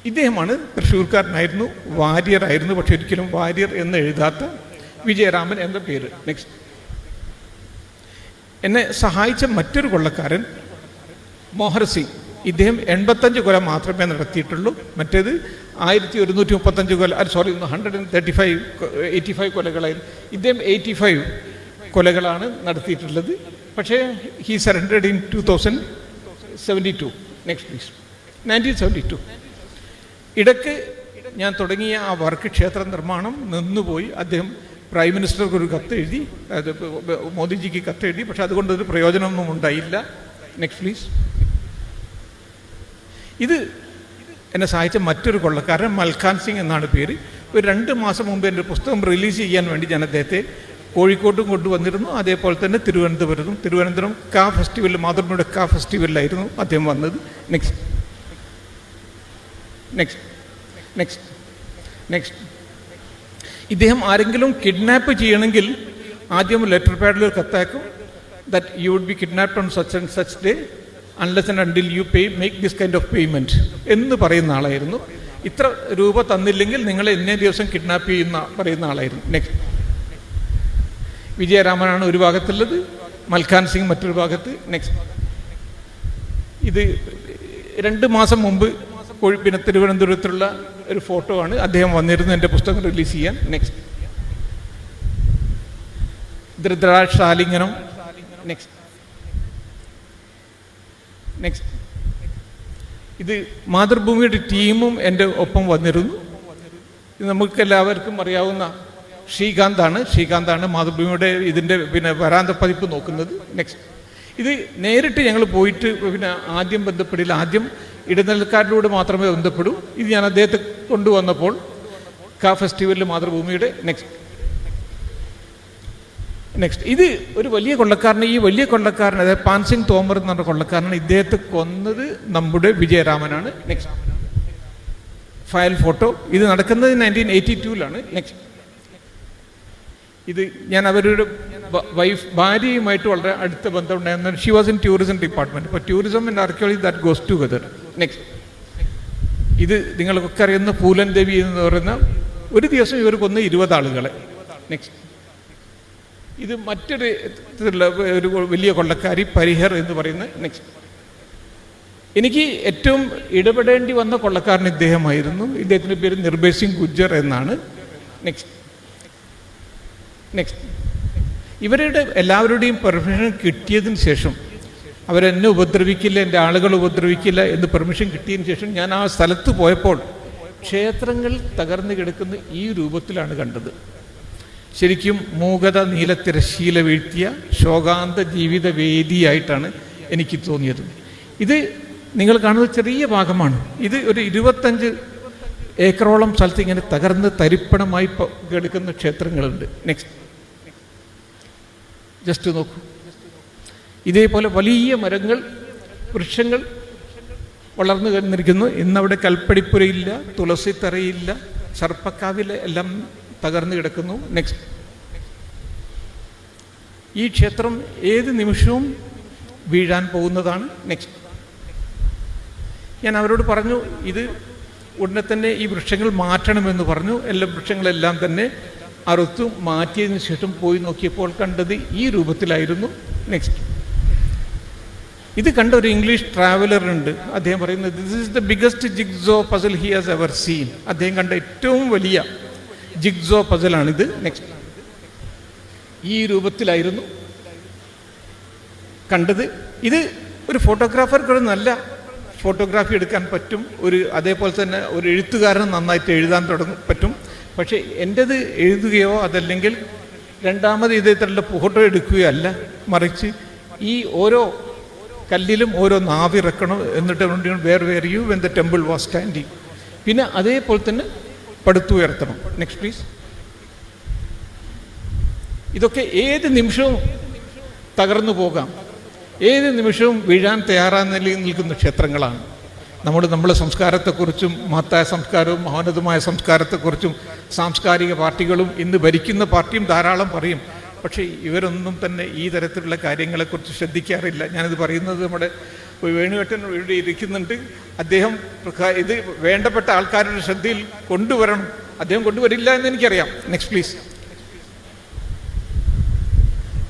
ഇദ്ദേഹമാണ് തൃശ്ശൂർക്കാരനായിരുന്നു, വാര്യറായിരുന്നു. പക്ഷെ ഒരിക്കലും വാര്യർ എന്ന് എഴുതാത്ത വിജയരാമൻ എന്ന പേര്. നെക്സ്റ്റ്. എന്നെ സഹായിച്ച മറ്റൊരു കൊള്ളക്കാരൻ മോഹർ സിംഗ്. ഇദ്ദേഹം 85 കൊല മാത്രമേ നടത്തിയിട്ടുള്ളൂ. മറ്റേത് 1135 കൊല, 185 കൊലകളായിരുന്നു. ഇദ്ദേഹം 85 കൊലകളാണ് നടത്തിയിട്ടുള്ളത്. പക്ഷേ he surrendered in 2072. Next please. 1972. ഇടയ്ക്ക് ഞാൻ തുടങ്ങിയ ആ വർക്ക് ക്ഷേത്ര നിർമ്മാണം നിന്നുപോയി. അദ്ദേഹം പ്രൈം മിനിസ്റ്റർക്ക് ഒരു കത്തെഴുതി, മോദിജിക്ക് കത്തെഴുതി. പക്ഷെ അതുകൊണ്ടൊരു പ്രയോജനമൊന്നും ഉണ്ടായില്ല. Next please. ഇത് എന്നെ സഹായിച്ച മറ്റൊരു കൊള്ളക്കാരൻ മൽഖാൻ സിംഗ് എന്നാണ് പേര്. ഒരു 2 മാസം മുമ്പ് എൻ്റെ പുസ്തകം റിലീസ് ചെയ്യാൻ വേണ്ടി ഞാൻ അദ്ദേഹത്തെ കോഴിക്കോട്ടും കൊണ്ടുവന്നിരുന്നു. അതേപോലെ തന്നെ തിരുവനന്തപുരം കാ ഫെസ്റ്റിവൽ, മാതൃഭൂമിയുടെ കാ ഫെസ്റ്റിവലിലായിരുന്നു അദ്ദേഹം വന്നത്. നെക്സ്റ്റ്. ഇദ്ദേഹം ആരെങ്കിലും കിഡ്നാപ്പ് ചെയ്യണമെങ്കിൽ ആദ്യം ലെറ്റർ പാഡിൽ ഒരു കത്തയക്കും. That you would be kidnapped on such and such day unless and until you make this kind of payment എന്ന് പറയുന്ന ആളായിരുന്നു. ഇത്ര രൂപ തന്നില്ലെങ്കിൽ നിങ്ങളെ ഇന്നേ ദിവസം കിഡ്നാപ്പ് പറയുന്ന ആളായിരുന്നു. നെക്സ്റ്റ്. വിജയരാമനാണ് ഒരു ഭാഗത്തുള്ളത്, മൽഖാൻ സിംഗ് മറ്റൊരു ഭാഗത്ത്. നെക്സ്റ്റ്. ഇത് 2 മാസം മുമ്പ് പിന്നെ തിരുവനന്തപുരത്തുള്ള ഒരു ഫോട്ടോ ആണ്. അദ്ദേഹം വന്നിരുന്നു എൻ്റെ പുസ്തകം റിലീസ് ചെയ്യാൻ. നെക്സ്റ്റ്. ധൃതരാഷ്ട്രാലിംഗനം. നെക്സ്റ്റ്. ഇത് മാതൃഭൂമിയുടെ ടീമും എൻ്റെ ഒപ്പം വന്നിരുന്നു. ഇത് നമുക്കെല്ലാവർക്കും അറിയാവുന്ന ശ്രീകാന്താണ് മാതൃഭൂമിയുടെ ഇതിൻ്റെ പിന്നെ വരാന്ത പതിപ്പ് നോക്കുന്നത്. നെക്സ്റ്റ്. ഇത് നേരിട്ട് ഞങ്ങൾ പോയിട്ട് പിന്നെ ആദ്യം ബന്ധപ്പെടില്ല. ആദ്യം ഇടനിലക്കാരിലൂടെ മാത്രമേ ബന്ധപ്പെടൂ. ഇത് ഞാൻ അദ്ദേഹത്തെ കൊണ്ടുവന്നപ്പോൾ കാ ഫെസ്റ്റിവലിൽ മാതൃഭൂമിയുടെ. നെക്സ്റ്റ്. നെക്സ്റ്റ്, ഇത് ഒരു വലിയ കൊള്ളക്കാരൻ. ഈ വലിയ കൊള്ളക്കാരൻ, അതായത് പാൻസിംഗ് തോമർ എന്ന് പറഞ്ഞ കൊള്ളക്കാരനാണ്. ഇദ്ദേഹത്തെ കൊന്നത് നമ്മുടെ വിജയരാമനാണ്. Next file photo. ഇത് നടക്കുന്നത് 1982-ലാണ്. നെക്സ്റ്റ്, ഇത് ഞാൻ അവരുടെ ഭാര്യയുമായിട്ട് വളരെ അടുത്ത ബന്ധമുണ്ടായിരുന്ന, she was in tourism department. അപ്പോൾ tourism and archaeology that goes together. Next, ഇത് നിങ്ങൾക്കൊക്കെ അറിയുന്ന പൂലൻ ദേവി എന്ന് പറയുന്ന, ഒരു ദിവസം ഇവർ കൊന്ന് 20 ആളുകളെ. നെക്സ്റ്റ്, ഇത് മറ്റൊരു ഒരു വലിയ കൊള്ളക്കാരി പരിഹർ എന്ന് പറയുന്ന. നെക്സ്റ്റ്, എനിക്ക് ഏറ്റവും ഇടപെടേണ്ടി വന്ന കൊള്ളക്കാരൻ ഇദ്ദേഹമായിരുന്നു. ഇദ്ദേഹത്തിൻ്റെ പേര് നിർഭയ് സിംഗ് ഗുജ്ജർ എന്നാണ്. നെക്സ്റ്റ്, ഇവരുടെ എല്ലാവരുടെയും പെർമിഷൻ കിട്ടിയതിന് ശേഷം, അവരെന്നെ ഉപദ്രവിക്കില്ല, എൻ്റെ ആളുകൾ ഉപദ്രവിക്കില്ല എന്ന് പെർമിഷൻ കിട്ടിയതിന് ശേഷം ഞാൻ ആ സ്ഥലത്ത് പോയപ്പോൾ ക്ഷേത്രങ്ങൾ തകർന്നു കിടക്കുന്ന ഈ രൂപത്തിലാണ് കണ്ടത്. ശരിക്കും മൂകത നീലത്തിരശ്ശീല വീഴ്ത്തിയ ശോകാന്ത ജീവിത വേദിയായിട്ടാണ് എനിക്ക് തോന്നിയത്. ഇത് നിങ്ങൾ കാണുന്നത് ചെറിയ ഭാഗമാണ്. ഇത് ഒരു 25 ഏക്കറോളം സ്ഥലത്ത് ഇങ്ങനെ തകർന്ന് തരിപ്പണമായി കിടക്കുന്ന ക്ഷേത്രങ്ങളുണ്ട്. നെക്സ്റ്റ്, ജസ്റ്റ് നോക്കൂ. ഇതേപോലെ വലിയ മരങ്ങൾ, വൃക്ഷങ്ങൾ വളർന്നു കിടന്നിരിക്കുന്നു. ഇന്നവിടെ കൽപ്പടിപ്പുരയില്ല, തുളസിത്തറയില്ല, സർപ്പക്കാവിലെ എല്ലാം തകർന്നു കിടക്കുന്നു. നെക്സ്റ്റ്, ഈ ക്ഷേത്രം ഏത് നിമിഷവും വീഴാൻ പോകുന്നതാണ്. നെക്സ്റ്റ്, ഞാൻ അവരോട് പറഞ്ഞു ഇത് ഉടനെ തന്നെ ഈ വൃക്ഷങ്ങൾ മാറ്റണമെന്ന് പറഞ്ഞു. എല്ലാ വൃക്ഷങ്ങളെല്ലാം തന്നെ അറുത്തു മാറ്റിയതിനു ശേഷം പോയി നോക്കിയപ്പോൾ കണ്ടത് ഈ രൂപത്തിലായിരുന്നു. നെക്സ്റ്റ്, ഇത് കണ്ട ഒരു ഇംഗ്ലീഷ് ട്രാവലർ ഉണ്ട്. അദ്ദേഹം പറയുന്നത് this is the biggest jigsaw puzzle he has ever seen. അദ്ദേഹം കണ്ട ഏറ്റവും വലിയ ജിഗ്സോ പസിലാണിത്. നെക്സ്റ്റ്, ഈ രൂപത്തിലായിരുന്നു കണ്ടത്. ഇത് ഒരു ഫോട്ടോഗ്രാഫർക്ക് ഒരു നല്ല ഫോട്ടോഗ്രാഫി എടുക്കാൻ പറ്റും. അതേപോലെ തന്നെ ഒരു എഴുത്തുകാരൻ നന്നായിട്ട് എഴുതാൻ പറ്റും. പക്ഷേ എൻ്റേത് എഴുതുകയോ അതല്ലെങ്കിൽ രണ്ടാമത് ഇതേതരത്തിലുള്ള ഫോട്ടോ എടുക്കുകയോ അല്ല, മറിച്ച് ഈ ഓരോ കല്ലിലും ഓരോ നാവിറക്കണം. എന്നിട്ട് where you when the temple was standing. പിന്നെ അതേപോലെ തന്നെ പടുത്തുയർത്തണം. Next please. ഇതൊക്കെ ഏത് നിമിഷവും തകർന്നു പോകാം, ഏത് നിമിഷവും വീഴാൻ തയ്യാറായി നിൽക്കുന്ന ക്ഷേത്രങ്ങളാണ്. നമ്മുടെ സംസ്കാരത്തെക്കുറിച്ചും മഹത്തായ സംസ്കാരവും മഹോന്നതമായ സംസ്കാരത്തെക്കുറിച്ചും സാംസ്കാരിക പാർട്ടികളും ഇന്ന് ഭരിക്കുന്ന പാർട്ടിയും ധാരാളം പറയും. പക്ഷേ ഇവരൊന്നും തന്നെ ഈ തരത്തിലുള്ള കാര്യങ്ങളെക്കുറിച്ച് ശ്രദ്ധിക്കാറില്ല. ഞാനിത് പറയുന്നത് നമ്മുടെ വേണുവേട്ടൻ ഇവിടെ ഇരിക്കുന്നുണ്ട്. അദ്ദേഹം ഇത് വേണ്ടപ്പെട്ട ആൾക്കാരുടെ ശ്രദ്ധയിൽ കൊണ്ടുവരണം. അദ്ദേഹം കൊണ്ടുവരില്ല എന്ന് എനിക്കറിയാം. Next please.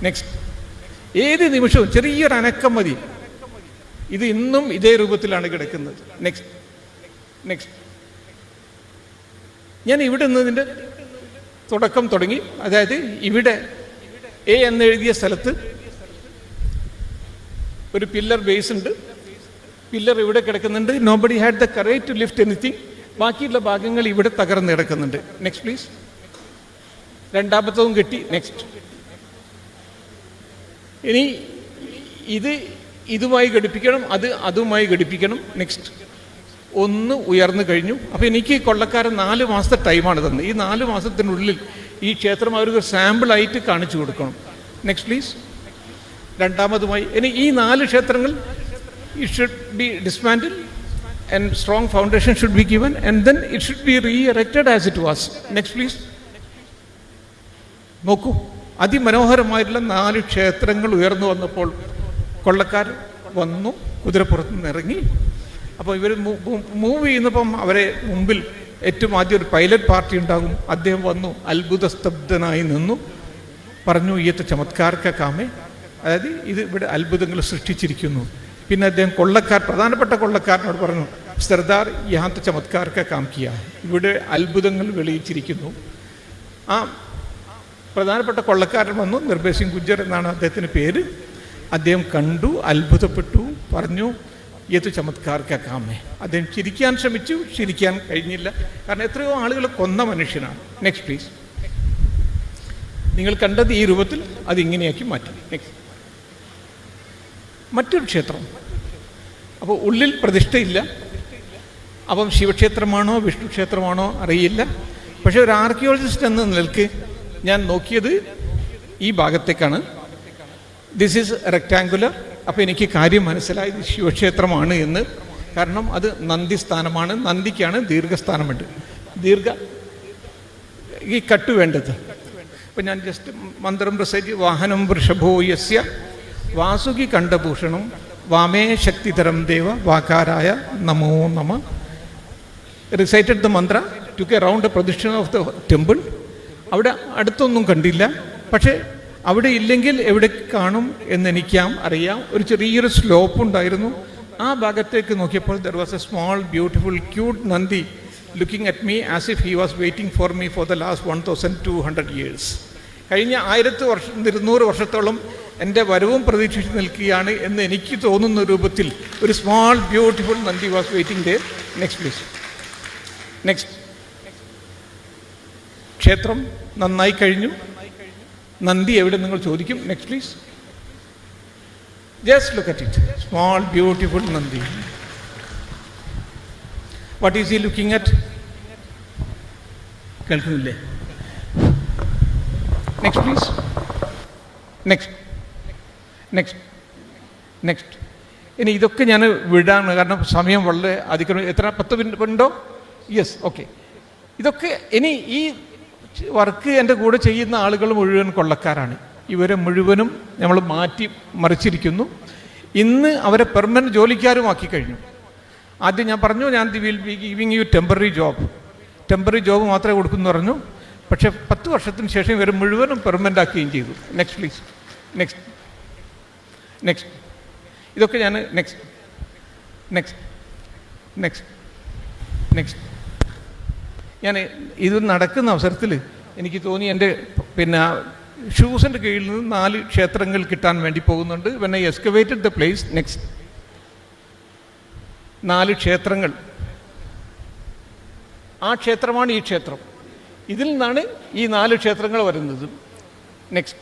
നെക്സ്റ്റ്, ഏത് നിമിഷവും ചെറിയൊരു അനക്കം മതി, ഇത് ഇന്നും ഇതേ രൂപത്തിലാണ് കിടക്കുന്നത്. നെക്സ്റ്റ്, ഞാൻ ഇവിടെ നിന്നതിൻ്റെ തുടക്കം തുടങ്ങി. അതായത് ഇവിടെ എ എന്നെഴുതിയ സ്ഥലത്ത് ഒരു പില്ലർ ബേസ് ഉണ്ട്. പില്ലർ ഇവിടെ കിടക്കുന്നുണ്ട്. Nobody had the courage to lift anything. ബാക്കിയുള്ള ഭാഗങ്ങൾ ഇവിടെ തകർന്ന് കിടക്കുന്നുണ്ട്. Next please. രണ്ടാമത്തതും കിട്ടി. നെക്സ്റ്റ്, ഇനി ഇതുമായി ഘടിപ്പിക്കണം, അതുമായി ഘടിപ്പിക്കണം. നെക്സ്റ്റ്, ഒന്ന് ഉയർന്നു കഴിഞ്ഞു. അപ്പോൾ എനിക്ക് കൊള്ളക്കാരൻ 4 മാസത്തെ ടൈമാണ് തന്നത്. ഈ 4 മാസത്തിനുള്ളിൽ ഈ ക്ഷേത്രം അവർക്ക് സാമ്പിളായിട്ട് കാണിച്ചു കൊടുക്കണം. Next please. രണ്ടാമതുമായി ഇനി ഈ 4 ക്ഷേത്രങ്ങൾ it should be dismantled and strong foundation should be given and then it should be re-erected as it was. Next please. നോക്കൂ, അതിമനോഹരമായിട്ടുള്ള 4 ക്ഷേത്രങ്ങൾ ഉയർന്നു വന്നപ്പോൾ കൊള്ളക്കാർ വന്നു, കുതിരപ്പുറത്ത് നിന്ന് ഇറങ്ങി. അപ്പോൾ ഇവർ മൂവ് ചെയ്യുന്നപ്പം അവരെ മുമ്പിൽ ഏറ്റവും ആദ്യം ഒരു പൈലറ്റ് പാർട്ടി ഉണ്ടാകും. അദ്ദേഹം വന്നു, അത്ഭുത സ്തബ്ധനായി നിന്നു, പറഞ്ഞു യത്ത് ചമത്കാർക്ക കാമേ, അതായത് ഇത് ഇവിടെ അത്ഭുതങ്ങൾ സൃഷ്ടിച്ചിരിക്കുന്നു. പിന്നെ അദ്ദേഹം പ്രധാനപ്പെട്ട കൊള്ളക്കാരനോട് പറഞ്ഞു സർദാർ യഹാന്ത ചമത്കാർക്ക കാം കിയ, ഇവിടെ അത്ഭുതങ്ങൾ വെളിയിച്ചിരിക്കുന്നു. ആ പ്രധാനപ്പെട്ട കൊള്ളക്കാരൻ വന്നു, നിർഭയ് സിംഗ് ഗുജ്ജർ എന്നാണ് അദ്ദേഹത്തിന് പേര്. അദ്ദേഹം കണ്ടു, അത്ഭുതപ്പെട്ടു, പറഞ്ഞു യത്ത് ചമത്കാർക്ക കാമേ. അദ്ദേഹം ചിരിക്കാൻ ശ്രമിച്ചു, ചിരിക്കാൻ കഴിഞ്ഞില്ല, കാരണം എത്രയോ ആളുകൾ കൊന്ന മനുഷ്യനാണ്. Next please. നിങ്ങൾ കണ്ടത് ഈ രൂപത്തിൽ അതിങ്ങനെയാക്കി മാറ്റി. നെക്സ്റ്റ്, മറ്റൊരു ക്ഷേത്രം. അപ്പോൾ ഉള്ളിൽ പ്രതിഷ്ഠയില്ല. അപ്പം ശിവക്ഷേത്രമാണോ വിഷ്ണു ക്ഷേത്രമാണോ അറിയില്ല. പക്ഷേ ഒരു ആർക്കിയോളജിസ്റ്റ് എന്ന നിലയ്ക്ക് ഞാൻ നോക്കിയത് ഈ ഭാഗത്തേക്കാണ്. This is rectangular. അപ്പോൾ എനിക്ക് കാര്യം മനസ്സിലായത് ശിവക്ഷേത്രമാണ് എന്ന്. കാരണം അത് നന്ദി സ്ഥാനമാണ്. നന്ദിക്കാണ് ദീർഘസ്ഥാനമുണ്ട്. ഈ കട്ട് വേണ്ടത്. അപ്പം ഞാൻ ജസ്റ്റ് മന്ത്രം പ്രസരിച്ച് വാഹനം വൃഷഭോ യസ്യ വാസുകി കണ്ഠഭൂഷണം വാമേ ശക്തിധരം ദേവ വാകാരായ നമോ നമ. Recited the mantra, took a round a pradakshina of the temple. അവിടെ അടുത്തൊന്നും കണ്ടില്ല, പക്ഷേ അവിടെ ഇല്ലെങ്കിൽ എവിടെ കാണും എന്നെനിക്കാം അറിയാം. ഒരു ചെറിയൊരു സ്ലോപ്പ് ഉണ്ടായിരുന്നു. ആ ഭാഗത്തേക്ക് നോക്കിയപ്പോൾ there was a small beautiful cute Nandi looking at me as if he was waiting for me for the last 1200 years. കഴിഞ്ഞ 1200 വർഷത്തോളം എൻ്റെ വരവും പ്രതീക്ഷിച്ച് നിൽക്കുകയാണ് എന്ന് എനിക്ക് തോന്നുന്ന രൂപത്തിൽ ഒരു small beautiful Nandi was waiting there. Next please. Next. ക്ഷേത്രം നന്നായി കഴിഞ്ഞു. നന്ദി എവിടെ നിങ്ങൾ ചോദിക്കും. Next please. Just look at it. Small beautiful Nandi. What is he looking at? കേൾക്കുന്നില്ലേ? Next please. Next. Next. Next. ഇനി ഇതൊക്കെ ഞാൻ വിടാണ്, കാരണം സമയം വളരെ അധികം. എത്ര 10 മിനിറ്റ് ഉണ്ടോ? Yes, okay. ഇതൊക്കെ ഇനി ഈ വർക്ക് എൻ്റെ കൂടെ ചെയ്യുന്ന ആളുകൾ മുഴുവൻ കൊള്ളക്കാരാണ്. ഇവരെ മുഴുവനും നമ്മൾ മാറ്റി മറിച്ചിരിക്കുന്നു. ഇന്ന് അവരെ പെർമനൻറ്റ് ജോലിക്കാരുമാക്കി കഴിഞ്ഞു. ആദ്യം ഞാൻ പറഞ്ഞു, ഞാൻ will be giving U temporary job മാത്രമേ കൊടുക്കുമെന്ന് പറഞ്ഞു. പക്ഷേ 10 വർഷത്തിന് ശേഷം ഇവരെ മുഴുവനും പെർമനൻ്റ് ആക്കുകയും ചെയ്തു. Next please. നെക്സ്റ്റ്. നെക്സ്റ്റ്. ഇതൊക്കെ ഞാൻ നെക്സ്റ്റ്. നെക്സ്റ്റ്. നെക്സ്റ്റ്. നെക്സ്റ്റ്. ഞാൻ ഇത് നടക്കുന്ന അവസരത്തിൽ എനിക്ക് തോന്നി എൻ്റെ ഷൂസിൻ്റെ കീഴിൽ നിന്ന് 4 ക്ഷേത്രങ്ങൾ കിട്ടാൻ വേണ്ടി പോകുന്നുണ്ട്. When I excavated the place. Next. 4 ക്ഷേത്രങ്ങൾ. ആ ക്ഷേത്രമാണ് ഈ ക്ഷേത്രം. ഇതിൽ നിന്നാണ് ഈ 4 ക്ഷേത്രങ്ങൾ വരുന്നത്. നെക്സ്റ്റ്.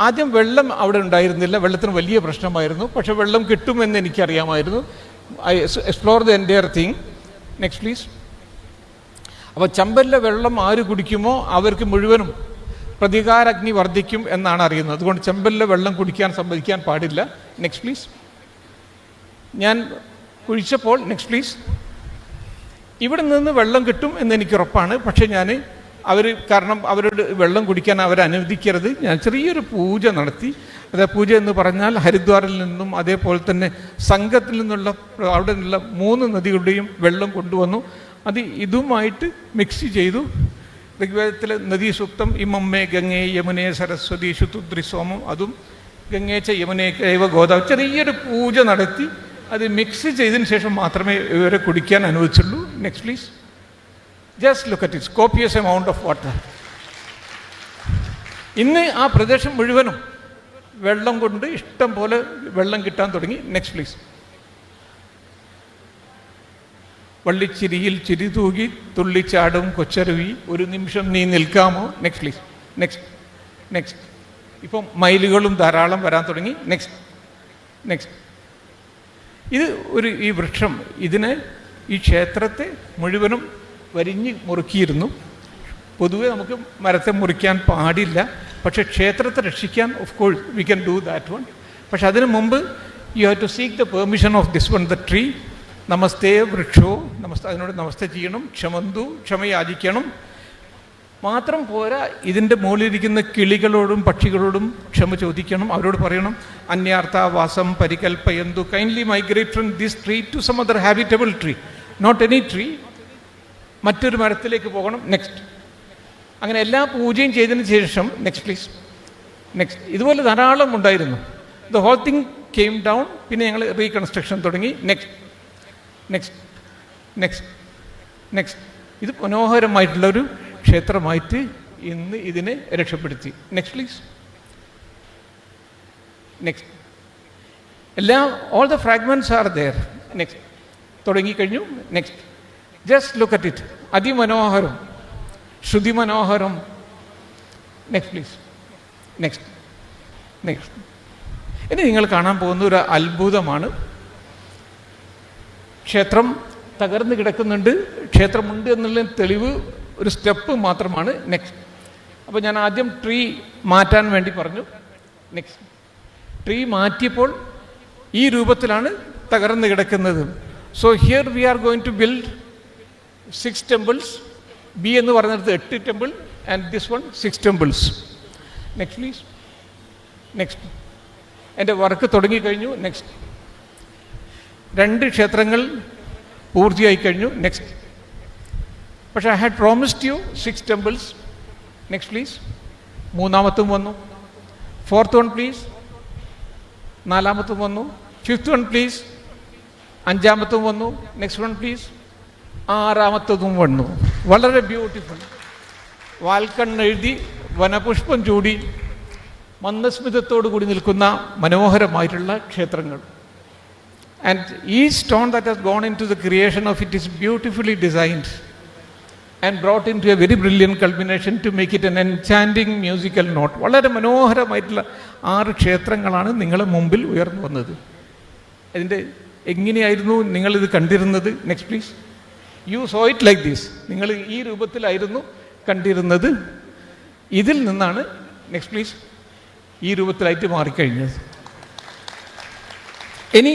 ആദ്യം വെള്ളം അവിടെ ഉണ്ടായിരുന്നില്ല. വെള്ളത്തിന് വലിയ പ്രശ്നമായിരുന്നു. പക്ഷെ വെള്ളം കിട്ടുമെന്ന് എനിക്കറിയാമായിരുന്നു. I explore the entire thing. Next please. അപ്പോൾ ചമ്പലിലെ വെള്ളം ആര് കുടിക്കുമോ അവർക്ക് മുഴുവനും പ്രതികാരാഗ്നി വർദ്ധിക്കും എന്നാണ് അറിയുന്നത്. അതുകൊണ്ട് ചമ്പലിലെ വെള്ളം കുടിക്കാൻ സമ്മതിക്കാൻ പാടില്ല. Next please. ഞാൻ കുഴിച്ചപ്പോൾ. Next please. ഇവിടെ നിന്ന് വെള്ളം കിട്ടും എന്ന് എനിക്ക് ഉറപ്പാണ്. പക്ഷേ കാരണം അവരോട് വെള്ളം കുടിക്കാൻ അവരെ അനുവദിക്കരുത്. ഞാൻ ചെറിയൊരു പൂജ നടത്തി. പൂജ എന്ന് പറഞ്ഞാൽ ഹരിദ്വാറിൽ നിന്നും അതേപോലെ തന്നെ സംഘത്തിൽ നിന്നുള്ള അവിടെ നിന്നുള്ള 3 നദികളുടെയും വെള്ളം കൊണ്ടുവന്നു. അത് ഇതുമായിട്ട് മിക്സ് ചെയ്തു. ഋഗ്വേദത്തിലെ നദീസൂക്തം ഇമമ്മേ ഗംഗേ യമുനേ സരസ്വതി ശുതുദ്രി സോമം, അതും ഗംഗേച്ച യമുനേ കൈവ ഗോദാവരി. ചെറിയൊരു പൂജ നടത്തി അത് മിക്സ് ചെയ്തതിന് ശേഷം മാത്രമേ ഇവരെ കുടിക്കാൻ അനുവദിച്ചുള്ളൂ. Next please. Just look at it. Copious amount of water. ഇന്ന് ആ പ്രദേശം മുഴുവനും വെള്ളം കൊണ്ട് ഇഷ്ടം പോലെ വെള്ളം കിട്ടാൻ തുടങ്ങി. Next please. വള്ളിച്ചിരിയിൽ ചിരി തൂകി തുള്ളിച്ചാടും കൊച്ചരുവി, ഒരു നിമിഷം നീ നിൽക്കാമോ. Next please. നെക്സ്റ്റ്. നെക്സ്റ്റ്. ഇപ്പം മയിലുകളും ധാരാളം വരാൻ തുടങ്ങി. നെക്സ്റ്റ്. നെക്സ്റ്റ്. ഇത് ഈ വൃക്ഷം ഈ ക്ഷേത്രത്തെ മുഴുവനും വരിഞ്ഞ് മുറുക്കിയിരുന്നു. പൊതുവെ നമുക്ക് മരത്തെ മുറിക്കാൻ പാടില്ല. പക്ഷേ ക്ഷേത്രത്തെ രക്ഷിക്കാൻ of course we can do that one. പക്ഷെ അതിനു മുമ്പ് you have to seek the permission of this one, the tree. നമസ്തേ വൃക്ഷോ, അതിനോട് നമസ്തേ ചെയ്യണം. ക്ഷമന്തു, ക്ഷമയാചിക്കണം. മാത്രം പോരാ, ഇതിൻ്റെ മുകളിലിരിക്കുന്ന കിളികളോടും പക്ഷികളോടും ക്ഷമ ചോദിക്കണം. അവരോട് പറയണം, അന്യാർത്ഥാവാസം പരികൽപ്പയന്തു, kindly migrate from this tree to some other habitable tree, not any tree. മറ്റൊരു മരത്തിലേക്ക് പോകണം. നെക്സ്റ്റ്. അങ്ങനെ എല്ലാ പൂജയും ചെയ്തതിന് ശേഷം. Next please. നെക്സ്റ്റ്. ഇതുപോലെ ധാരാളം ഉണ്ടായിരുന്നു. The whole thing came down. പിന്നെ ഞങ്ങൾ റീകൺസ്ട്രക്ഷൻ തുടങ്ങി. നെക്സ്റ്റ്. നെക്സ്റ്റ്. നെക്സ്റ്റ്. നെക്സ്റ്റ്. ഇത് മനോഹരമായിട്ടുള്ളൊരു ക്ഷേത്രമായിട്ട് ഇന്ന് ഇതിനെ രക്ഷപ്പെടുത്തി. Next please. Next. All the fragments are there. Next. തുടങ്ങിക്കഴിഞ്ഞു. Next. Just look at it. അതിമനോഹരം, ശ്രുതി മനോഹരം. Next please. നെക്സ്റ്റ്. നെക്സ്റ്റ്. ഇനി നിങ്ങൾ കാണാൻ പോകുന്ന ഒരു അത്ഭുതമാണ്. ക്ഷേത്രം തകർന്ന് കിടക്കുന്നുണ്ട്. ക്ഷേത്രമുണ്ട് എന്നുള്ള തെളിവ് ഒരു സ്റ്റെപ്പ് മാത്രമാണ്. നെക്സ്റ്റ്. അപ്പോൾ ഞാൻ ആദ്യം ട്രീ മാറ്റാൻ വേണ്ടി പറഞ്ഞു. നെക്സ്റ്റ് ട്രീ മാറ്റിയപ്പോൾ ഈ രൂപത്തിലാണ് തകർന്നു കിടക്കുന്നത്. So here we are going to build 6 temples. B എന്ന് പറഞ്ഞിടത്ത് 8 temple and this one 6 temples. Next please. Next എൻ്റെ വർക്ക് തുടങ്ങിക്കഴിഞ്ഞു. നെക്സ്റ്റ് 2 ക്ഷേത്രങ്ങൾ പൂർത്തിയായി കഴിഞ്ഞു. നെക്സ്റ്റ് പക്ഷേ I had promised you 6 temples. Next please. 3-മത്തും വന്നു. 4th one please. 4-മത്തും വന്നു. 5th one please. 5-മത്തും വന്നു. Next one please. 6-മത്തതും വന്നു. വളരെ ബ്യൂട്ടിഫുൾ. വാൽക്കണ്ണെഴുതി വനപുഷ്പം ചൂടി മന്ദസ്മിതത്തോടു കൂടി നിൽക്കുന്ന മനോഹരമായിട്ടുള്ള ക്ഷേത്രങ്ങൾ. And each stone that has gone into the creation of it is beautifully designed and brought into a very brilliant culmination to make it an enchanting musical note. വളരെ മനോഹരമായിട്ടുള്ള 6 ക്ഷേത്രങ്ങളാണ് നിങ്ങളുടെ മുമ്പിൽ ഉയർന്നു വന്നത്. അതിൻ്റെ എങ്ങനെയായിരുന്നു നിങ്ങളിത് കണ്ടിരുന്നത്? Next please. You so it like this. നിങ്ങൾ ഈ രൂപത്തിലായിരുന്നു കണ്ടിരുന്നത്. ഇതിൽ നിന്നാണ് നെക്സ്റ്റ് പ്ലീസ് ഈ രൂപത്തിലായിട്ട് മാറിക്കഴിഞ്ഞത്. ഇനി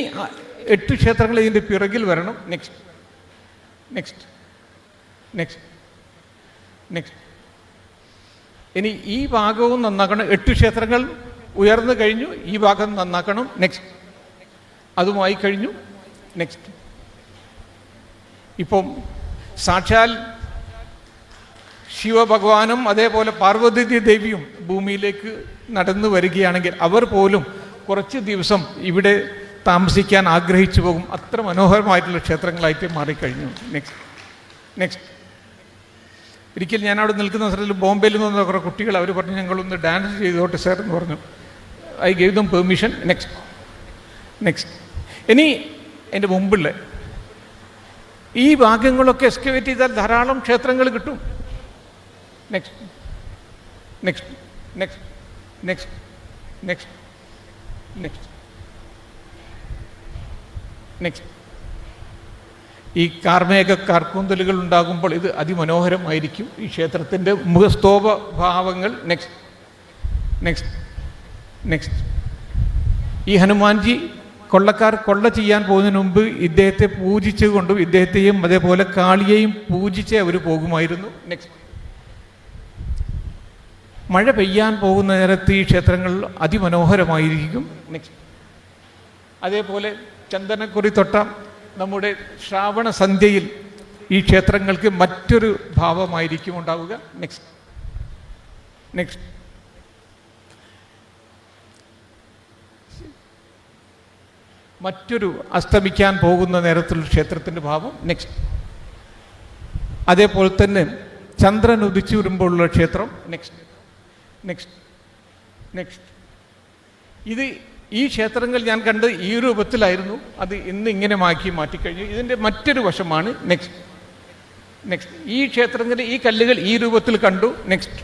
8 ക്ഷേത്രങ്ങൾ ഇതിൻ്റെ പിറകിൽ വരണം. നെക്സ്റ്റ് നെക്സ്റ്റ് നെക്സ്റ്റ് നെക്സ്റ്റ് ഇനി ഈ ഭാഗവും നന്നാക്കണം. 8 ക്ഷേത്രങ്ങൾ ഉയർന്നു കഴിഞ്ഞു. ഈ ഭാഗം നന്നാക്കണം. നെക്സ്റ്റ് അതുമായി കഴിഞ്ഞു. നെക്സ്റ്റ് ഇപ്പം സാക്ഷാൽ ശിവഭഗവാനും അതേപോലെ പാർവതി ദേവിയും ഭൂമിയിലേക്ക് നടന്നു വരികയാണെങ്കിൽ അവർ പോലും കുറച്ച് ദിവസം ഇവിടെ താമസിക്കാൻ ആഗ്രഹിച്ചു പോകും. അത്ര മനോഹരമായിട്ടുള്ള ക്ഷേത്രങ്ങളായിട്ട് മാറിക്കഴിഞ്ഞു. നെക്സ്റ്റ് നെക്സ്റ്റ് ഒരിക്കൽ ഞാൻ അവിടെ നിൽക്കുന്ന സ്ഥലത്തിൽ ബോംബെയിൽ നിന്ന് കുറേ കുട്ടികൾ അവർ പറഞ്ഞു ഞങ്ങളൊന്ന് ഡാൻസ് ചെയ്തോട്ടെ സാർ എന്ന് പറഞ്ഞു. I gave dum permission. Next next ഇനി എൻ്റെ മുമ്പുള്ള ഈ ഭാഗങ്ങളൊക്കെ എക്സ്കവേറ്റ് ചെയ്താൽ ധാരാളം ക്ഷേത്രങ്ങൾ കിട്ടും. Next next next next next next next ഈ കാർമേഘ കാർക്കൂന്തലുകൾ ഉണ്ടാകുമ്പോൾ ഇത് അതിമനോഹരമായിരിക്കും. ഈ ക്ഷേത്രത്തിൻ്റെ മുഖസ്തോഭ ഭാവങ്ങൾ. നെക്സ്റ്റ് നെക്സ്റ്റ് നെക്സ്റ്റ് ഈ ഹനുമാൻജി കൊള്ളക്കാർ കൊള്ള ചെയ്യാൻ പോകുന്നതിന് മുമ്പ് ഇദ്ദേഹത്തെ പൂജിച്ചുകൊണ്ടും ഇദ്ദേഹത്തെയും അതേപോലെ കാളിയെയും പൂജിച്ചേ അവർ പോകുമായിരുന്നു. നെക്സ്റ്റ് മഴ പെയ്യാൻ പോകുന്ന നേരത്ത് ഈ ക്ഷേത്രങ്ങൾ അതിമനോഹരമായിരിക്കും. നെക്സ്റ്റ് അതേപോലെ ചന്ദനക്കുറി തൊട്ട നമ്മുടെ ശ്രാവണ സന്ധ്യയിൽ ഈ ക്ഷേത്രങ്ങൾക്ക് മറ്റൊരു ഭാവമായിരിക്കും ഉണ്ടാവുക. നെക്സ്റ്റ് നെക്സ്റ്റ് മറ്റൊരു അസ്തമിക്കാൻ പോകുന്ന നേരത്തിലുള്ള ക്ഷേത്രത്തിൻ്റെ ഭാവം. നെക്സ്റ്റ് അതേപോലെ തന്നെ ചന്ദ്രൻ ഉദിച്ചു വരുമ്പോഴുള്ള ക്ഷേത്രം. നെക്സ്റ്റ് നെക്സ്റ്റ് നെക്സ്റ്റ് ഇത് ഈ ക്ഷേത്രങ്ങൾ ഞാൻ കണ്ട് ഈ രൂപത്തിലായിരുന്നു. അത് ഇന്ന് ഇങ്ങനെ മാറ്റിക്കഴിഞ്ഞു. ഇതിൻ്റെ മറ്റൊരു വശമാണ്. നെക്സ്റ്റ് നെക്സ്റ്റ് ഈ ക്ഷേത്രത്തിൻ്റെ ഈ കല്ലുകൾ ഈ രൂപത്തിൽ കണ്ടു. നെക്സ്റ്റ്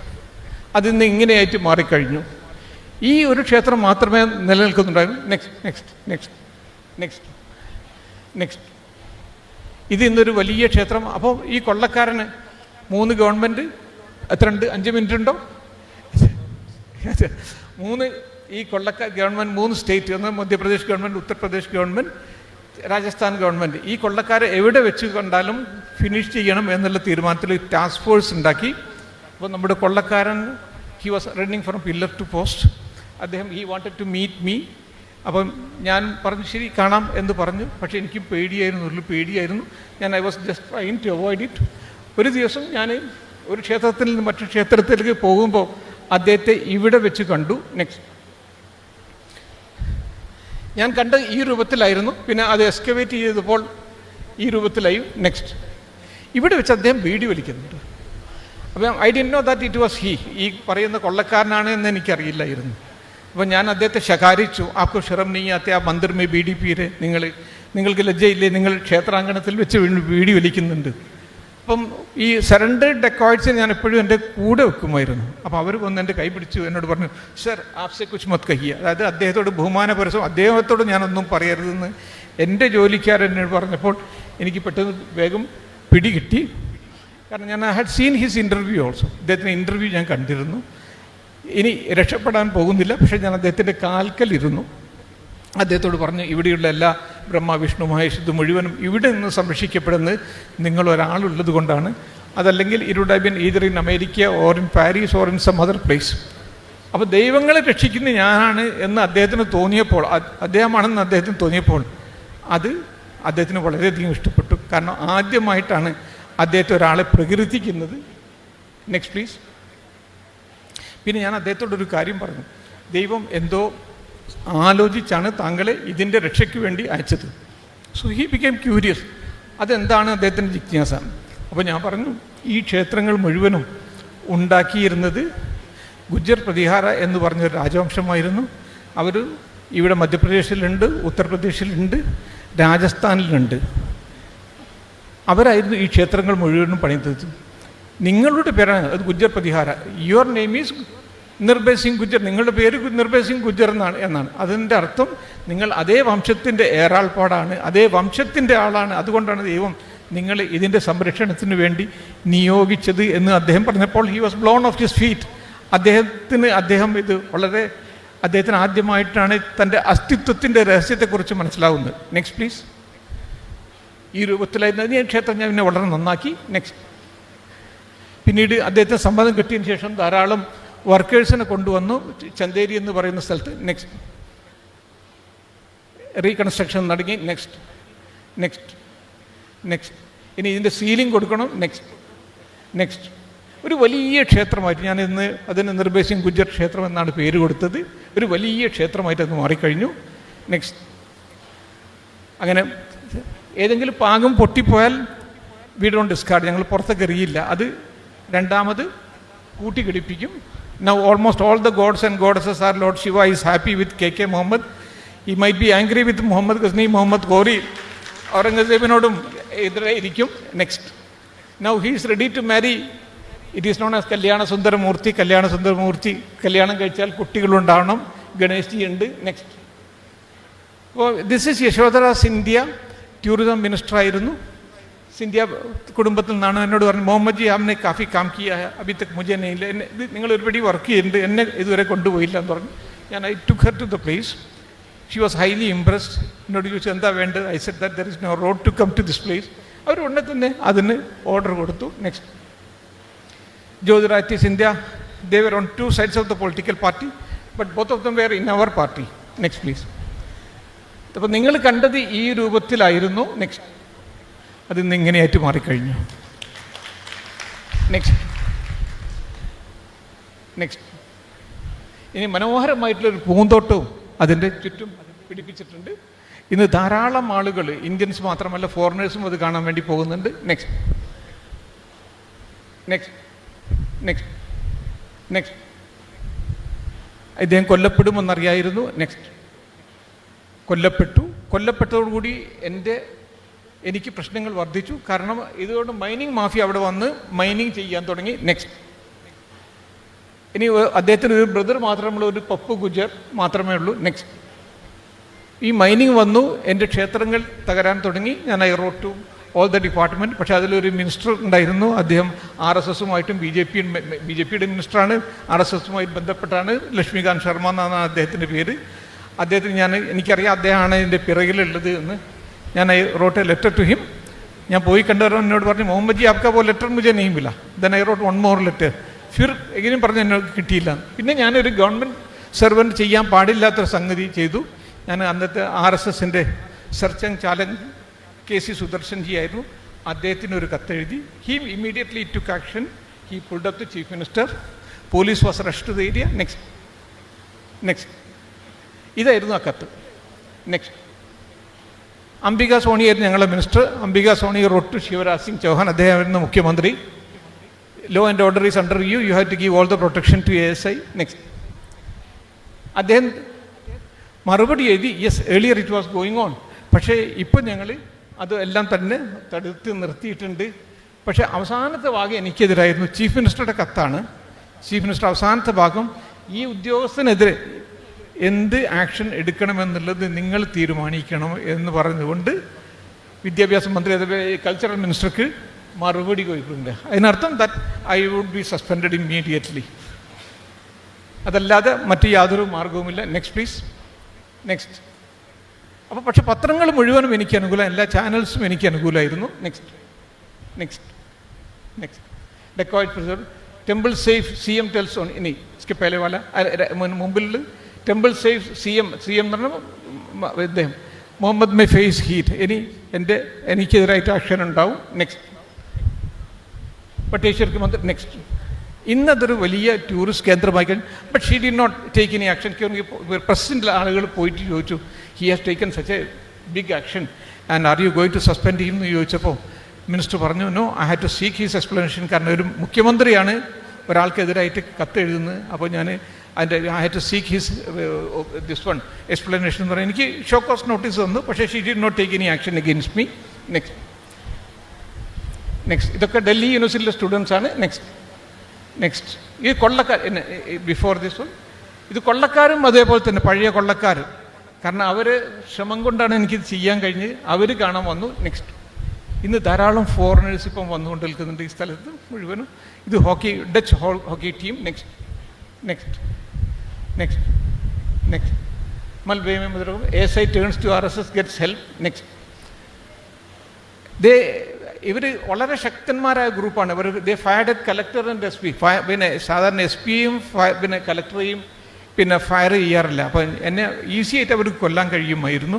അതിന്ന് ഇങ്ങനെയായിട്ട് മാറിക്കഴിഞ്ഞു. ഈ ഒരു ക്ഷേത്രം മാത്രമേ നിലനിൽക്കുന്നുണ്ടായിരുന്നു. Next next next next next ഇത് ഇന്നൊരു വലിയ ക്ഷേത്രം. അപ്പോൾ ഈ കൊള്ളക്കാരന് 3 ഗവൺമെൻറ് എത്ര ഉണ്ട്? 5 മിനിറ്റ് ഉണ്ടോ? 3 ഈ ഗവൺമെൻറ് 3 സ്റ്റേറ്റ്, ഒന്ന് Madhya Pradesh government, Uttar Pradesh government, Rajasthan government. ഈ കൊള്ളക്കാരെ എവിടെ വെച്ച് കണ്ടാലും ഫിനിഷ് ചെയ്യണം എന്നുള്ള തീരുമാനത്തിൽ ടാസ്ക് ഫോഴ്സ് ഉണ്ടാക്കി. അപ്പോൾ നമ്മുടെ കൊള്ളക്കാരൻ he was running from pillar to post. അദ്ദേഹം he wanted to meet me. അപ്പം ഞാൻ പറഞ്ഞു ശരി കാണാം എന്ന് പറഞ്ഞു. പക്ഷേ എനിക്ക് പേടിയായിരുന്നു. ഞാൻ I was just trying to avoid it. ഒരു ദിവസം ഞാൻ ഒരു ക്ഷേത്രത്തിൽ നിന്ന് മറ്റു ക്ഷേത്രത്തിലേക്ക് പോകുമ്പോൾ അദ്ദേഹത്തെ ഇവിടെ വെച്ച് കണ്ടു. നെക്സ്റ്റ് ഞാൻ കണ്ട ഈ രൂപത്തിലായിരുന്നു. പിന്നെ അത് എക്സ്കവേറ്റ് ചെയ്തപ്പോൾ ഈ രൂപത്തിലായി. നെക്സ്റ്റ് ഇവിടെ വെച്ച് അദ്ദേഹം ബീഡി വലിക്കുന്നുണ്ട്. അപ്പം I didn't know that it was he. ഈ പറയുന്ന കൊള്ളക്കാരനാണ് എന്ന് എനിക്കറിയില്ലായിരുന്നു. അപ്പോൾ ഞാൻ അദ്ദേഹത്തെ ശകാരിച്ചു. ആപ്കോ ശർം നീ ആത്തെ ആ മന്ദിർ മേ ബീഡി പീരെ, നിങ്ങൾക്ക് ലജ്ജയില്ലേ, നിങ്ങൾ ക്ഷേത്രാങ്കണത്തിൽ വെച്ച് ബീഡി വലിക്കുന്നുണ്ട്. അപ്പം ഈ സറണ്ടർ ഡെക്കോയിറ്റ്സ് ഞാൻ എപ്പോഴും എൻ്റെ കൂടെ വെക്കുമായിരുന്നു. അപ്പോൾ അവർ വന്ന് എൻ്റെ കൈ പിടിച്ചു എന്നോട് പറഞ്ഞു, സർ ആപ്സെ കുച്ച് മത് കഹിയ. അതായത് അദ്ദേഹത്തോട് ബഹുമാനപരസം, അദ്ദേഹത്തോട് ഞാനൊന്നും പറയരുതെന്ന് എൻ്റെ ജോലിക്കാരൻ എന്നോട് പറഞ്ഞപ്പോൾ എനിക്ക് പെട്ടെന്ന് വേഗം പിടികിട്ടി. കാരണം ഞാൻ I had seen his interview also. അദ്ദേഹത്തിൻ്റെ ഇൻ്റർവ്യൂ ഞാൻ കണ്ടിരുന്നു. ഇനി രക്ഷപ്പെടാൻ പോകുന്നില്ല, പക്ഷേ ഞാൻ അദ്ദേഹത്തിൻ്റെ കാൽക്കലിരുന്നു. അദ്ദേഹത്തോട് പറഞ്ഞു, ഇവിടെയുള്ള എല്ലാ ബ്രഹ്മ വിഷ്ണു മഹേഷ് ഇത് മുഴുവനും ഇവിടെ നിന്ന് സംരക്ഷിക്കപ്പെടുന്നത് നിങ്ങളൊരാളുള്ളത് കൊണ്ടാണ്. അതല്ലെങ്കിൽ it would have been either in America or in Paris or in some other place. അപ്പോൾ ദൈവങ്ങളെ രക്ഷിക്കുന്ന ഞാനാണ് എന്ന് അദ്ദേഹത്തിന് തോന്നിയപ്പോൾ, അദ്ദേഹമാണെന്ന് അദ്ദേഹത്തിന് തോന്നിയപ്പോൾ അത് അദ്ദേഹത്തിന് വളരെയധികം ഇഷ്ടപ്പെട്ടു. കാരണം ആദ്യമായിട്ടാണ് അദ്ദേഹത്തെ ഒരാളെ പ്രകീർത്തിക്കുന്നത്. Next please. പിന്നെ ഞാൻ അദ്ദേഹത്തോടൊരു കാര്യം പറഞ്ഞു, ദൈവം എന്തോ ആലോചിച്ചാണ് താങ്കളെ ഇതിൻ്റെ രക്ഷയ്ക്ക് വേണ്ടി അയച്ചത്. സോ ഹി ബിക്കേം ക്യൂരിയസ്, അതെന്താണ് അദ്ദേഹത്തിൻ്റെ ജിജ്ഞാസ. അപ്പോൾ ഞാൻ പറഞ്ഞു, ഈ ക്ഷേത്രങ്ങൾ മുഴുവനും ഉണ്ടാക്കിയിരുന്നത് ഗുജ്ജർ പ്രതിഹാര എന്ന് പറഞ്ഞൊരു രാജവംശമായിരുന്നു. അവർ ഇവിടെ മധ്യപ്രദേശിലുണ്ട്, ഉത്തർപ്രദേശിലുണ്ട്, രാജസ്ഥാനിലുണ്ട്. അവരായിരുന്നു ഈ ക്ഷേത്രങ്ങൾ മുഴുവനും പണിതത്. നിങ്ങളുടെ പേരാണ് അത് Gujjar Pratihara. Your name is Nirbhay Singh Gujjar, നിങ്ങളുടെ പേര് നിർഭയ് സിംഗ് ഗുജ്ജർ എന്നാണ്. അതിൻ്റെ അർത്ഥം നിങ്ങൾ അതേ വംശത്തിൻ്റെ ഏറാൾപ്പാടാണ്, അതേ വംശത്തിൻ്റെ ആളാണ്. അതുകൊണ്ടാണ് ദൈവം നിങ്ങൾ ഇതിൻ്റെ സംരക്ഷണത്തിന് വേണ്ടി നിയോഗിച്ചത് എന്ന് അദ്ദേഹം പറഞ്ഞപ്പോൾ he was blown of his feet. അദ്ദേഹത്തിന് ആദ്യമായിട്ടാണ് തൻ്റെ അസ്തിത്വത്തിൻ്റെ രഹസ്യത്തെക്കുറിച്ച് മനസ്സിലാവുന്നത്. Next please. ഈ രൂപത്തിലായിരുന്നു ഈ ക്ഷേത്രം ഞാൻ പിന്നെ വളരെ നന്നാക്കി. നെക്സ്റ്റ്. പിന്നീട് അദ്ദേഹത്തിന് സമ്മതം കിട്ടിയതിന് ശേഷം ധാരാളം വർക്കേഴ്സിനെ കൊണ്ടുവന്നു ചന്തേരി എന്ന് പറയുന്ന സ്ഥലത്ത്. നെക്സ്റ്റ്. റീകൺസ്ട്രക്ഷൻ നടങ്ങി. Next next next. ഇനി ഇതിൻ്റെ സീലിംഗ് കൊടുക്കണം. Next next. ഒരു വലിയ ക്ഷേത്രമായിട്ട് ഞാൻ ഇന്ന് അതിന് നിർഭയ് സിംഗ് ഗുജ്ജർ ക്ഷേത്രം എന്നാണ് പേര് കൊടുത്തത്. ഒരു വലിയ ക്ഷേത്രമായിട്ട് അത് മാറിക്കഴിഞ്ഞു. നെക്സ്റ്റ്. അങ്ങനെ ഏതെങ്കിലും പാകം പൊട്ടിപ്പോയാൽ വി ഡോണ്ട് ഡിസ്കാർഡ്, ഞങ്ങൾ പുറത്തേക്ക് എറിയില്ല, അത് രണ്ടാമത് കൂട്ടിക്കിടിപ്പിക്കും. Now almost all the gods and goddesses are Lord Shiva is happy with KK Muhammad. He might be angry with Muhammad Ghazni, Muhammad Ghori, ഔറംഗസേബിനോടും എതിരെ ഇരിക്കും. Next. Now he is ready to marry. It is known as കല്യാണ സുന്ദരമൂർത്തി. കല്യാണം കഴിച്ചാൽ കുട്ടികളുണ്ടാവണം. ഗണേഷ് ജി ഉണ്ട്. Next. അപ്പോൾ this is Yashodhara Scindia, tourism minister ആയിരുന്നു. സിന്ധ്യ കുടുംബത്തിൽ നിന്നാണ്. എന്നോട് പറഞ്ഞു, മുഹമ്മദ് ജി ഹംനെ കാഫി കാം കിയ ഹൈ അഭി തക് മുझे नहीं ले, നിങ്ങൾ ഒരുപടി വർക്ക് ചെയ്യുന്നുണ്ട്, എന്നെ ഇതുവരെ കൊണ്ടുപോയില്ല എന്ന് പറഞ്ഞു. ഞാൻ I took her to the place. She was highly impressed. എന്നോട് ചോദിച്ചു എന്താ വേണ്ടത്. I said that there is no road to come to this place. അവർ ഉടനെ തന്നെ അതിന് ഓർഡർ കൊടുത്തു. Next. Jyotiraditya Scindia, they were on two sides of the political party, but both of them were in our party. Next please. അപ്പോൾ നിങ്ങൾ കണ്ടത് ഈ രൂപത്തിലായിരുന്നു. Next. അത് ഇന്ന് ഇങ്ങനെയായിട്ട് മാറിക്കഴിഞ്ഞു. Next next. ഇനി മനോഹരമായിട്ടുള്ളൊരു പൂന്തോട്ടവും അതിൻ്റെ ചുറ്റും പിടിപ്പിച്ചിട്ടുണ്ട്. ഇന്ന് ധാരാളം ആളുകൾ, ഇന്ത്യൻസ് മാത്രമല്ല ഫോറിനേഴ്സും അത് കാണാൻ വേണ്ടി പോകുന്നുണ്ട്. Next next next next. ഇദ്ദേഹം കൊല്ലപ്പെടുമെന്നറിയായിരുന്നു. നെക്സ്റ്റ്. കൊല്ലപ്പെട്ടതോടുകൂടി എനിക്ക് പ്രശ്നങ്ങൾ വർദ്ധിച്ചു. കാരണം ഇതുകൊണ്ട് മൈനിങ് മാഫിയ അവിടെ വന്ന് മൈനിങ് ചെയ്യാൻ തുടങ്ങി. നെക്സ്റ്റ്. ഇനി അദ്ദേഹത്തിന് ഒരു ബ്രദർ മാത്രമുള്ള ഒരു പപ്പു ഗുജ്ജർ മാത്രമേ ഉള്ളൂ. നെക്സ്റ്റ്. ഈ മൈനിങ് വന്നു, എൻ്റെ ക്ഷേത്രങ്ങൾ തകരാൻ തുടങ്ങി. ഞാൻ I wrote to all the department. പക്ഷേ അതിലൊരു മിനിസ്റ്റർ ഉണ്ടായിരുന്നു. അദ്ദേഹം RSSുമായിട്ടും ബി ജെ പിയുടെ മിനിസ്റ്ററാണ്, RSSുമായിട്ട് ബന്ധപ്പെട്ടാണ്. ലക്ഷ്മികാന്ത് ശർമ്മ എന്നാണ് അദ്ദേഹത്തിൻ്റെ പേര്. അദ്ദേഹത്തിന് എനിക്കറിയാം അദ്ദേഹമാണ് ഇതിൻ്റെ പിറകിലുള്ളത് എന്ന്. ഞാൻ I wrote a letter to him. ഞാൻ പോയി കണ്ടവരോ എന്നോട് പറഞ്ഞു, മുഹമ്മദ് ജി ആപ്കാ വോ ലെറ്റർ മുझे नहीं मिला. Then I wrote one more letter. ഫിർ എങ്ങനെയും പറഞ്ഞ് എന്നോട് കിട്ടിയില്ല. പിന്നെ ഞാനൊരു ഗവൺമെൻറ് സെർവൻറ്റ് ചെയ്യാൻ പാടില്ലാത്തൊരു സംഗതി ചെയ്തു. ഞാൻ അന്നത്തെ RSSൻ്റെ Sarsanghchalak KC Sudarshan ji ആയിരുന്നു. അദ്ദേഹത്തിന് ഒരു കത്തെഴുതി. He immediately took action. He pulled up the chief minister. Police was rush to the area. Next next. ഇതായിരുന്നു ആ കത്ത്. നെക്സ്റ്റ്. അംബിക സോണി ആയിരുന്നു ഞങ്ങളുടെ minister. Ambika Soni wrote to Shivraj Singh Chouhan. അദ്ദേഹമായിരുന്നു മുഖ്യമന്ത്രി. Law and order is under you have to give all the protection to ASI. Next. അദ്ദേഹം മറുപടി എഴുതി, yes earlier it was going on, പക്ഷേ ഇപ്പം ഞങ്ങൾ അത് എല്ലാം തന്നെ തടുത്ത് നിർത്തിയിട്ടുണ്ട്. പക്ഷേ അവസാനത്തെ ഭാഗം എനിക്കെതിരായിരുന്നു. ചീഫ് മിനിസ്റ്ററുടെ കത്താണ്. ചീഫ് മിനിസ്റ്റർ അവസാനത്തെ ഭാഗം, ഈ ഉദ്യോഗസ്ഥനെതിരെ എന്ത് ആക്ഷൻ എടുക്കണമെന്നുള്ളത് നിങ്ങൾ തീരുമാനിക്കണം എന്ന് പറഞ്ഞുകൊണ്ട് വിദ്യാഭ്യാസ മന്ത്രി, അതുപോലെ കൾച്ചറൽ മിനിസ്റ്റർക്ക് മറുപടി ചോദിക്കുന്നുണ്ട്. അതിനർത്ഥം that I would be suspended immediately. അതല്ലാതെ മറ്റ് യാതൊരു മാർഗവുമില്ല. Next please. നെക്സ്റ്റ്. അപ്പോൾ പക്ഷെ പത്രങ്ങൾ മുഴുവനും എനിക്ക് അനുകൂലം, എല്ലാ ചാനൽസും എനിക്ക് അനുകൂലമായിരുന്നു. Next next next. Dacoit professor temple safe CM tells on ഇനി സ്കിപ്പേലവാല മുമ്പിൽ ടെമ്പിൾ സേഫ് CM എന്ന് പറഞ്ഞാൽ ഇദ്ദേഹം മുഹമ്മദ് മേ ഫേസ് ഹീറ്റ്. എനിക്കെതിരായിട്ട് ആക്ഷൻ ഉണ്ടാവും. നെക്സ്റ്റ്. പട്ടേശ്വർക്ക് മന്ത്രി. നെക്സ്റ്റ്. ഇന്നതൊരു വലിയ ടൂറിസ്റ്റ് കേന്ദ്രമായി കഴിഞ്ഞു. But she did not take any action. President ആളുകൾ പോയിട്ട് ചോദിച്ചു, he has taken such a big action and are you going to suspend him എന്ന് ചോദിച്ചപ്പോൾ മിനിസ്റ്റർ പറഞ്ഞു, no, I had to seek his explanation. കാരണം ഒരു മുഖ്യമന്ത്രിയാണ് ഒരാൾക്കെതിരായിട്ട് കത്തെഴുതുന്നത്. അപ്പോൾ ഞാൻ അതിൻ്റെ I had to seek his this one explanation എന്ന് പറഞ്ഞാൽ എനിക്ക് ഷോ കോസ് നോട്ടീസ് തന്നു. പക്ഷേ she did not take any action against me. Next next. ഇതൊക്കെ ഡൽഹി യൂണിവേഴ്സിറ്റിയിലെ സ്റ്റുഡൻസാണ്. Next next. ഈ കൊള്ളക്കാർ ബിഫോർ ദിസ് വൺ, ഇത് കൊള്ളക്കാരും അതേപോലെ തന്നെ പഴയ കൊള്ളക്കാർ. കാരണം അവർ ശ്രമം കൊണ്ടാണ് എനിക്കിത് ചെയ്യാൻ കഴിഞ്ഞത്. അവർ കാണാൻ വന്നു. നെക്സ്റ്റ്. ഇന്ന് ധാരാളം ഫോറിനേഴ്സ് ഇപ്പം വന്നുകൊണ്ട് നിൽക്കുന്നുണ്ട് ഈ സ്ഥലത്ത് മുഴുവനും. ഇത് Dutch hockey team. Next next next next. മൽബേമ ASI turns to RSS gets help. Next. ഇവർ വളരെ ശക്തന്മാരായ ഗ്രൂപ്പാണ്. ഇവർ ഫയർഡ് കളക്ടർ ആൻഡ് SP. പിന്നെ സാധാരണ SPയും പിന്നെ കളക്ടറെയും പിന്നെ ഫയർ ചെയ്യാറില്ല. അപ്പം എന്നെ ഈസി ആയിട്ട് അവർക്ക് കൊല്ലാൻ കഴിയുമായിരുന്നു.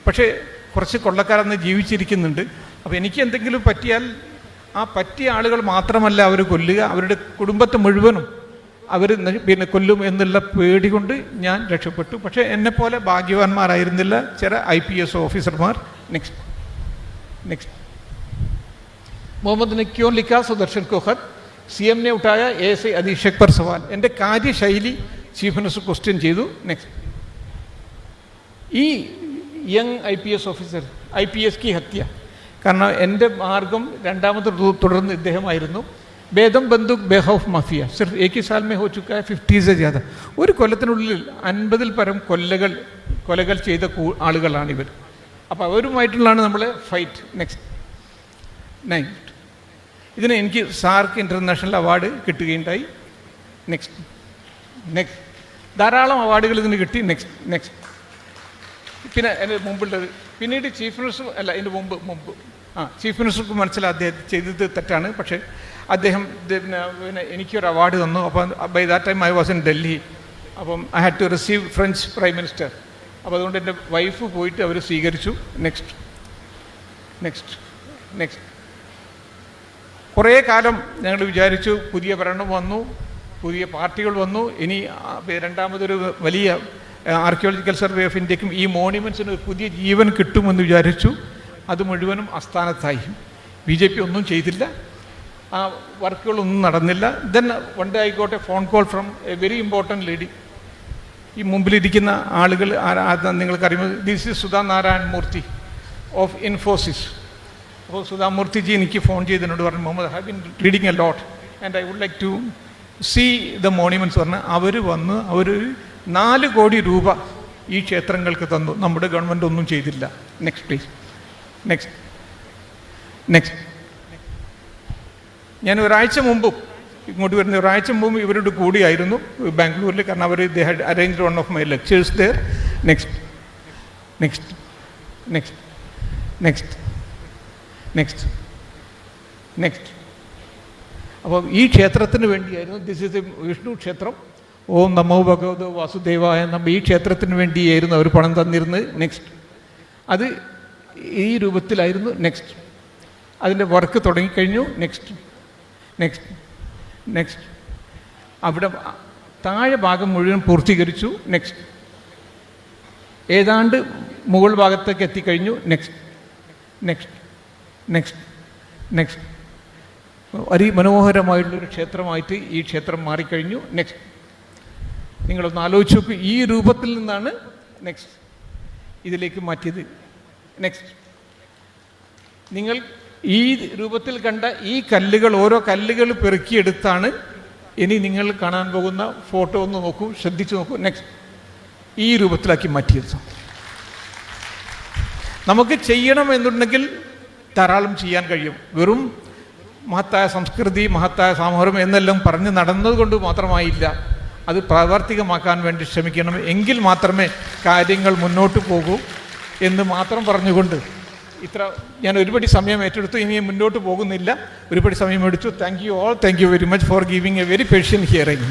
പക്ഷേ കുറച്ച് കൊള്ളക്കാരന്ന് ജീവിച്ചിരിക്കുന്നുണ്ട്. അപ്പോൾ എനിക്ക് എന്തെങ്കിലും പറ്റിയാൽ ആ പറ്റിയ ആളുകൾ മാത്രമല്ല അവർ കൊല്ലുക, അവരുടെ കുടുംബത്തെ മുഴുവനും അവർ പിന്നെ കൊല്ലും എന്നുള്ള പേടി കൊണ്ട് ഞാൻ രക്ഷപ്പെട്ടു. പക്ഷേ എന്നെപ്പോലെ ഭാഗ്യവാന്മാരായിരുന്നില്ല ചില IPS ഓഫീസർമാർ. Next next. मोहम्मद ने क्यों लिखा सुदर्शन को खत? CM ने उठाया ASI अधीक्षक पर सवाल. എൻ്റെ കാര്യശൈലി ചീഫ് മിനിസ്റ്റർ ക്വസ്റ്റ്യൻ ചെയ്തു. നെക്സ്റ്റ്. ഈ യങ് IPS ഓഫീസർ IPS की ഹത്യ, കാരണം എൻ്റെ മാർഗം രണ്ടാമത് തുടർന്ന് ഇദ്ദേഹമായിരുന്നു. ബേദം ബന്ദൂഖ് ബേഖൗഫ് mafia സിർഫ് Ek he Sal may ഹോ ചുക്കാ ഹൈ 50 से ज़्यादा. ഒരു കൊല്ലത്തിനുള്ളിൽ 50-ൽ പരം കൊലകൾ ചെയ്ത ആളുകളാണിവർ. അപ്പോൾ അവരുമായിട്ടുള്ളതാണ് നമ്മൾ ഫൈറ്റ്. Next next. ഇതിന് എനിക്ക് സാർക്ക് ഇൻ്റർനാഷണൽ അവാർഡ് കിട്ടുകയുണ്ടായി. Next next. ധാരാളം അവാർഡുകൾ ഇതിന് കിട്ടി. Next next. പിന്നെ എൻ്റെ മുമ്പുള്ളത് പിന്നീട് ചീഫ് മിനിസ്റ്റർ അല്ല, ഇതിൻ്റെ മുമ്പ് ചീഫ് മിനിസ്റ്റർക്ക് മനസ്സിലായി അദ്ദേഹം ചെയ്തത് തെറ്റാണ്. പക്ഷേ അദ്ദേഹം പിന്നെ എനിക്കൊരു അവാർഡ് തന്നു. അപ്പം by that time I was in Delhi. അപ്പം I had to receive French prime minister. അപ്പോൾ അതുകൊണ്ട് എൻ്റെ വൈഫ് പോയിട്ട് അവർ സ്വീകരിച്ചു. Next next next. കുറേ കാലം ഞങ്ങൾ വിചാരിച്ചു, പുതിയ ഭരണം വന്നു, പുതിയ പാർട്ടികൾ വന്നു, ഇനി രണ്ടാമതൊരു വലിയ ആർക്കിയോളജിക്കൽ സർവേ ഓഫ് ഇന്ത്യക്കും ഈ മോണ്യുമെൻറ്റ്സിന് ഒരു പുതിയ ജീവൻ കിട്ടുമെന്ന് വിചാരിച്ചു. അത് മുഴുവനും അസ്ഥാനത്തായി. BJP ഒന്നും ചെയ്തില്ല, ആ വർക്കുകളൊന്നും നടന്നില്ല. Then one day I got a phone call from a very important lady. ഈ മുമ്പിലിരിക്കുന്ന ആളുകൾ നിങ്ങൾക്കറിയുമ്പോൾ this is Sudha Narayan Murthy of Infosys. അപ്പോൾ സുധാ മൂർത്തിജി എനിക്ക് ഫോൺ ചെയ്തതിനോട് പറഞ്ഞു, Muhammad have been reading a lot and I would like to see the monuments പറഞ്ഞ് അവർ വന്ന് അവർ 4 കോടി രൂപ ഈ ക്ഷേത്രങ്ങൾക്ക് തന്നു. നമ്മുടെ ഗവൺമെൻറ് ഒന്നും ചെയ്തില്ല. Next please. Next next. ഞാൻ ഒരാഴ്ച മുമ്പും ഇങ്ങോട്ട് വരുന്ന ഒരാഴ്ച മുമ്പ് ഇവരോട് കൂടിയായിരുന്നു ബാംഗ്ലൂരിൽ. കാരണം അവർ they had arranged one of my lectures there. Next next next next next next. അപ്പോൾ ഈ ക്ഷേത്രത്തിന് വേണ്ടിയായിരുന്നു. ദിസ് ഇസ് എ വിഷ്ണു ക്ഷേത്രം. ഓം നമോ ഭഗവതോ വാസുദേവായ നമ. ഈ ക്ഷേത്രത്തിന് വേണ്ടിയായിരുന്നു അവർ പണം തന്നിരുന്നത്. നെക്സ്റ്റ്. അത് ഈ രൂപത്തിലായിരുന്നു. നെക്സ്റ്റ്. അതിൻ്റെ വർക്ക് തുടങ്ങിക്കഴിഞ്ഞു. Next next next. അവിടെ താഴെ ഭാഗം മുഴുവൻ പൂർത്തീകരിച്ചു. നെക്സ്റ്റ്. ഏതാണ്ട് മുകൾ ഭാഗത്തേക്ക് എത്തിക്കഴിഞ്ഞു. Next next next next. അതിമനോഹരമായിട്ടുള്ളൊരു ക്ഷേത്രമായിട്ട് ഈ ക്ഷേത്രം മാറിക്കഴിഞ്ഞു. നെക്സ്റ്റ്. നിങ്ങളൊന്ന് ആലോചിച്ച് നോക്കൂ, ഈ രൂപത്തിൽ നിന്നാണ് നെക്സ്റ്റ് ഇതിലേക്ക് മാറ്റിയത്. നെക്സ്റ്റ്. നിങ്ങൾ ഈ രൂപത്തിൽ കണ്ട ഈ കല്ലുകൾ, ഓരോ കല്ലുകൾ പെറുക്കിയെടുത്താണ് ഇനി നിങ്ങൾ കാണാൻ പോകുന്ന ഫോട്ടോ ഒന്ന് നോക്കൂ, ശ്രദ്ധിച്ചു നോക്കൂ. നെക്സ്റ്റ്. ഈ രൂപത്തിലാക്കി മാറ്റിയത്. നമുക്ക് ചെയ്യണമെന്നുണ്ടെങ്കിൽ ധാരാളം ചെയ്യാൻ കഴിയും. വെറും മഹത്തായ സംസ്കൃതി, മഹത്തായ സാമൂഹ്യം എന്നെല്ലാം പറഞ്ഞ് നടന്നതുകൊണ്ട് മാത്രമായില്ല, അത് പ്രാവർത്തികമാക്കാൻ വേണ്ടി ശ്രമിക്കണം. എങ്കിൽ മാത്രമേ കാര്യങ്ങൾ മുന്നോട്ട് പോകൂ എന്ന് മാത്രം പറഞ്ഞുകൊണ്ട് ഞാൻ ഒരുപടി സമയം ഏറ്റെടുത്തു. ഇനി മുന്നോട്ട് പോകുന്നില്ല, ഒരുപടി സമയം എടുത്തു. Thank you all. Thank you very much for giving A very patient hearing.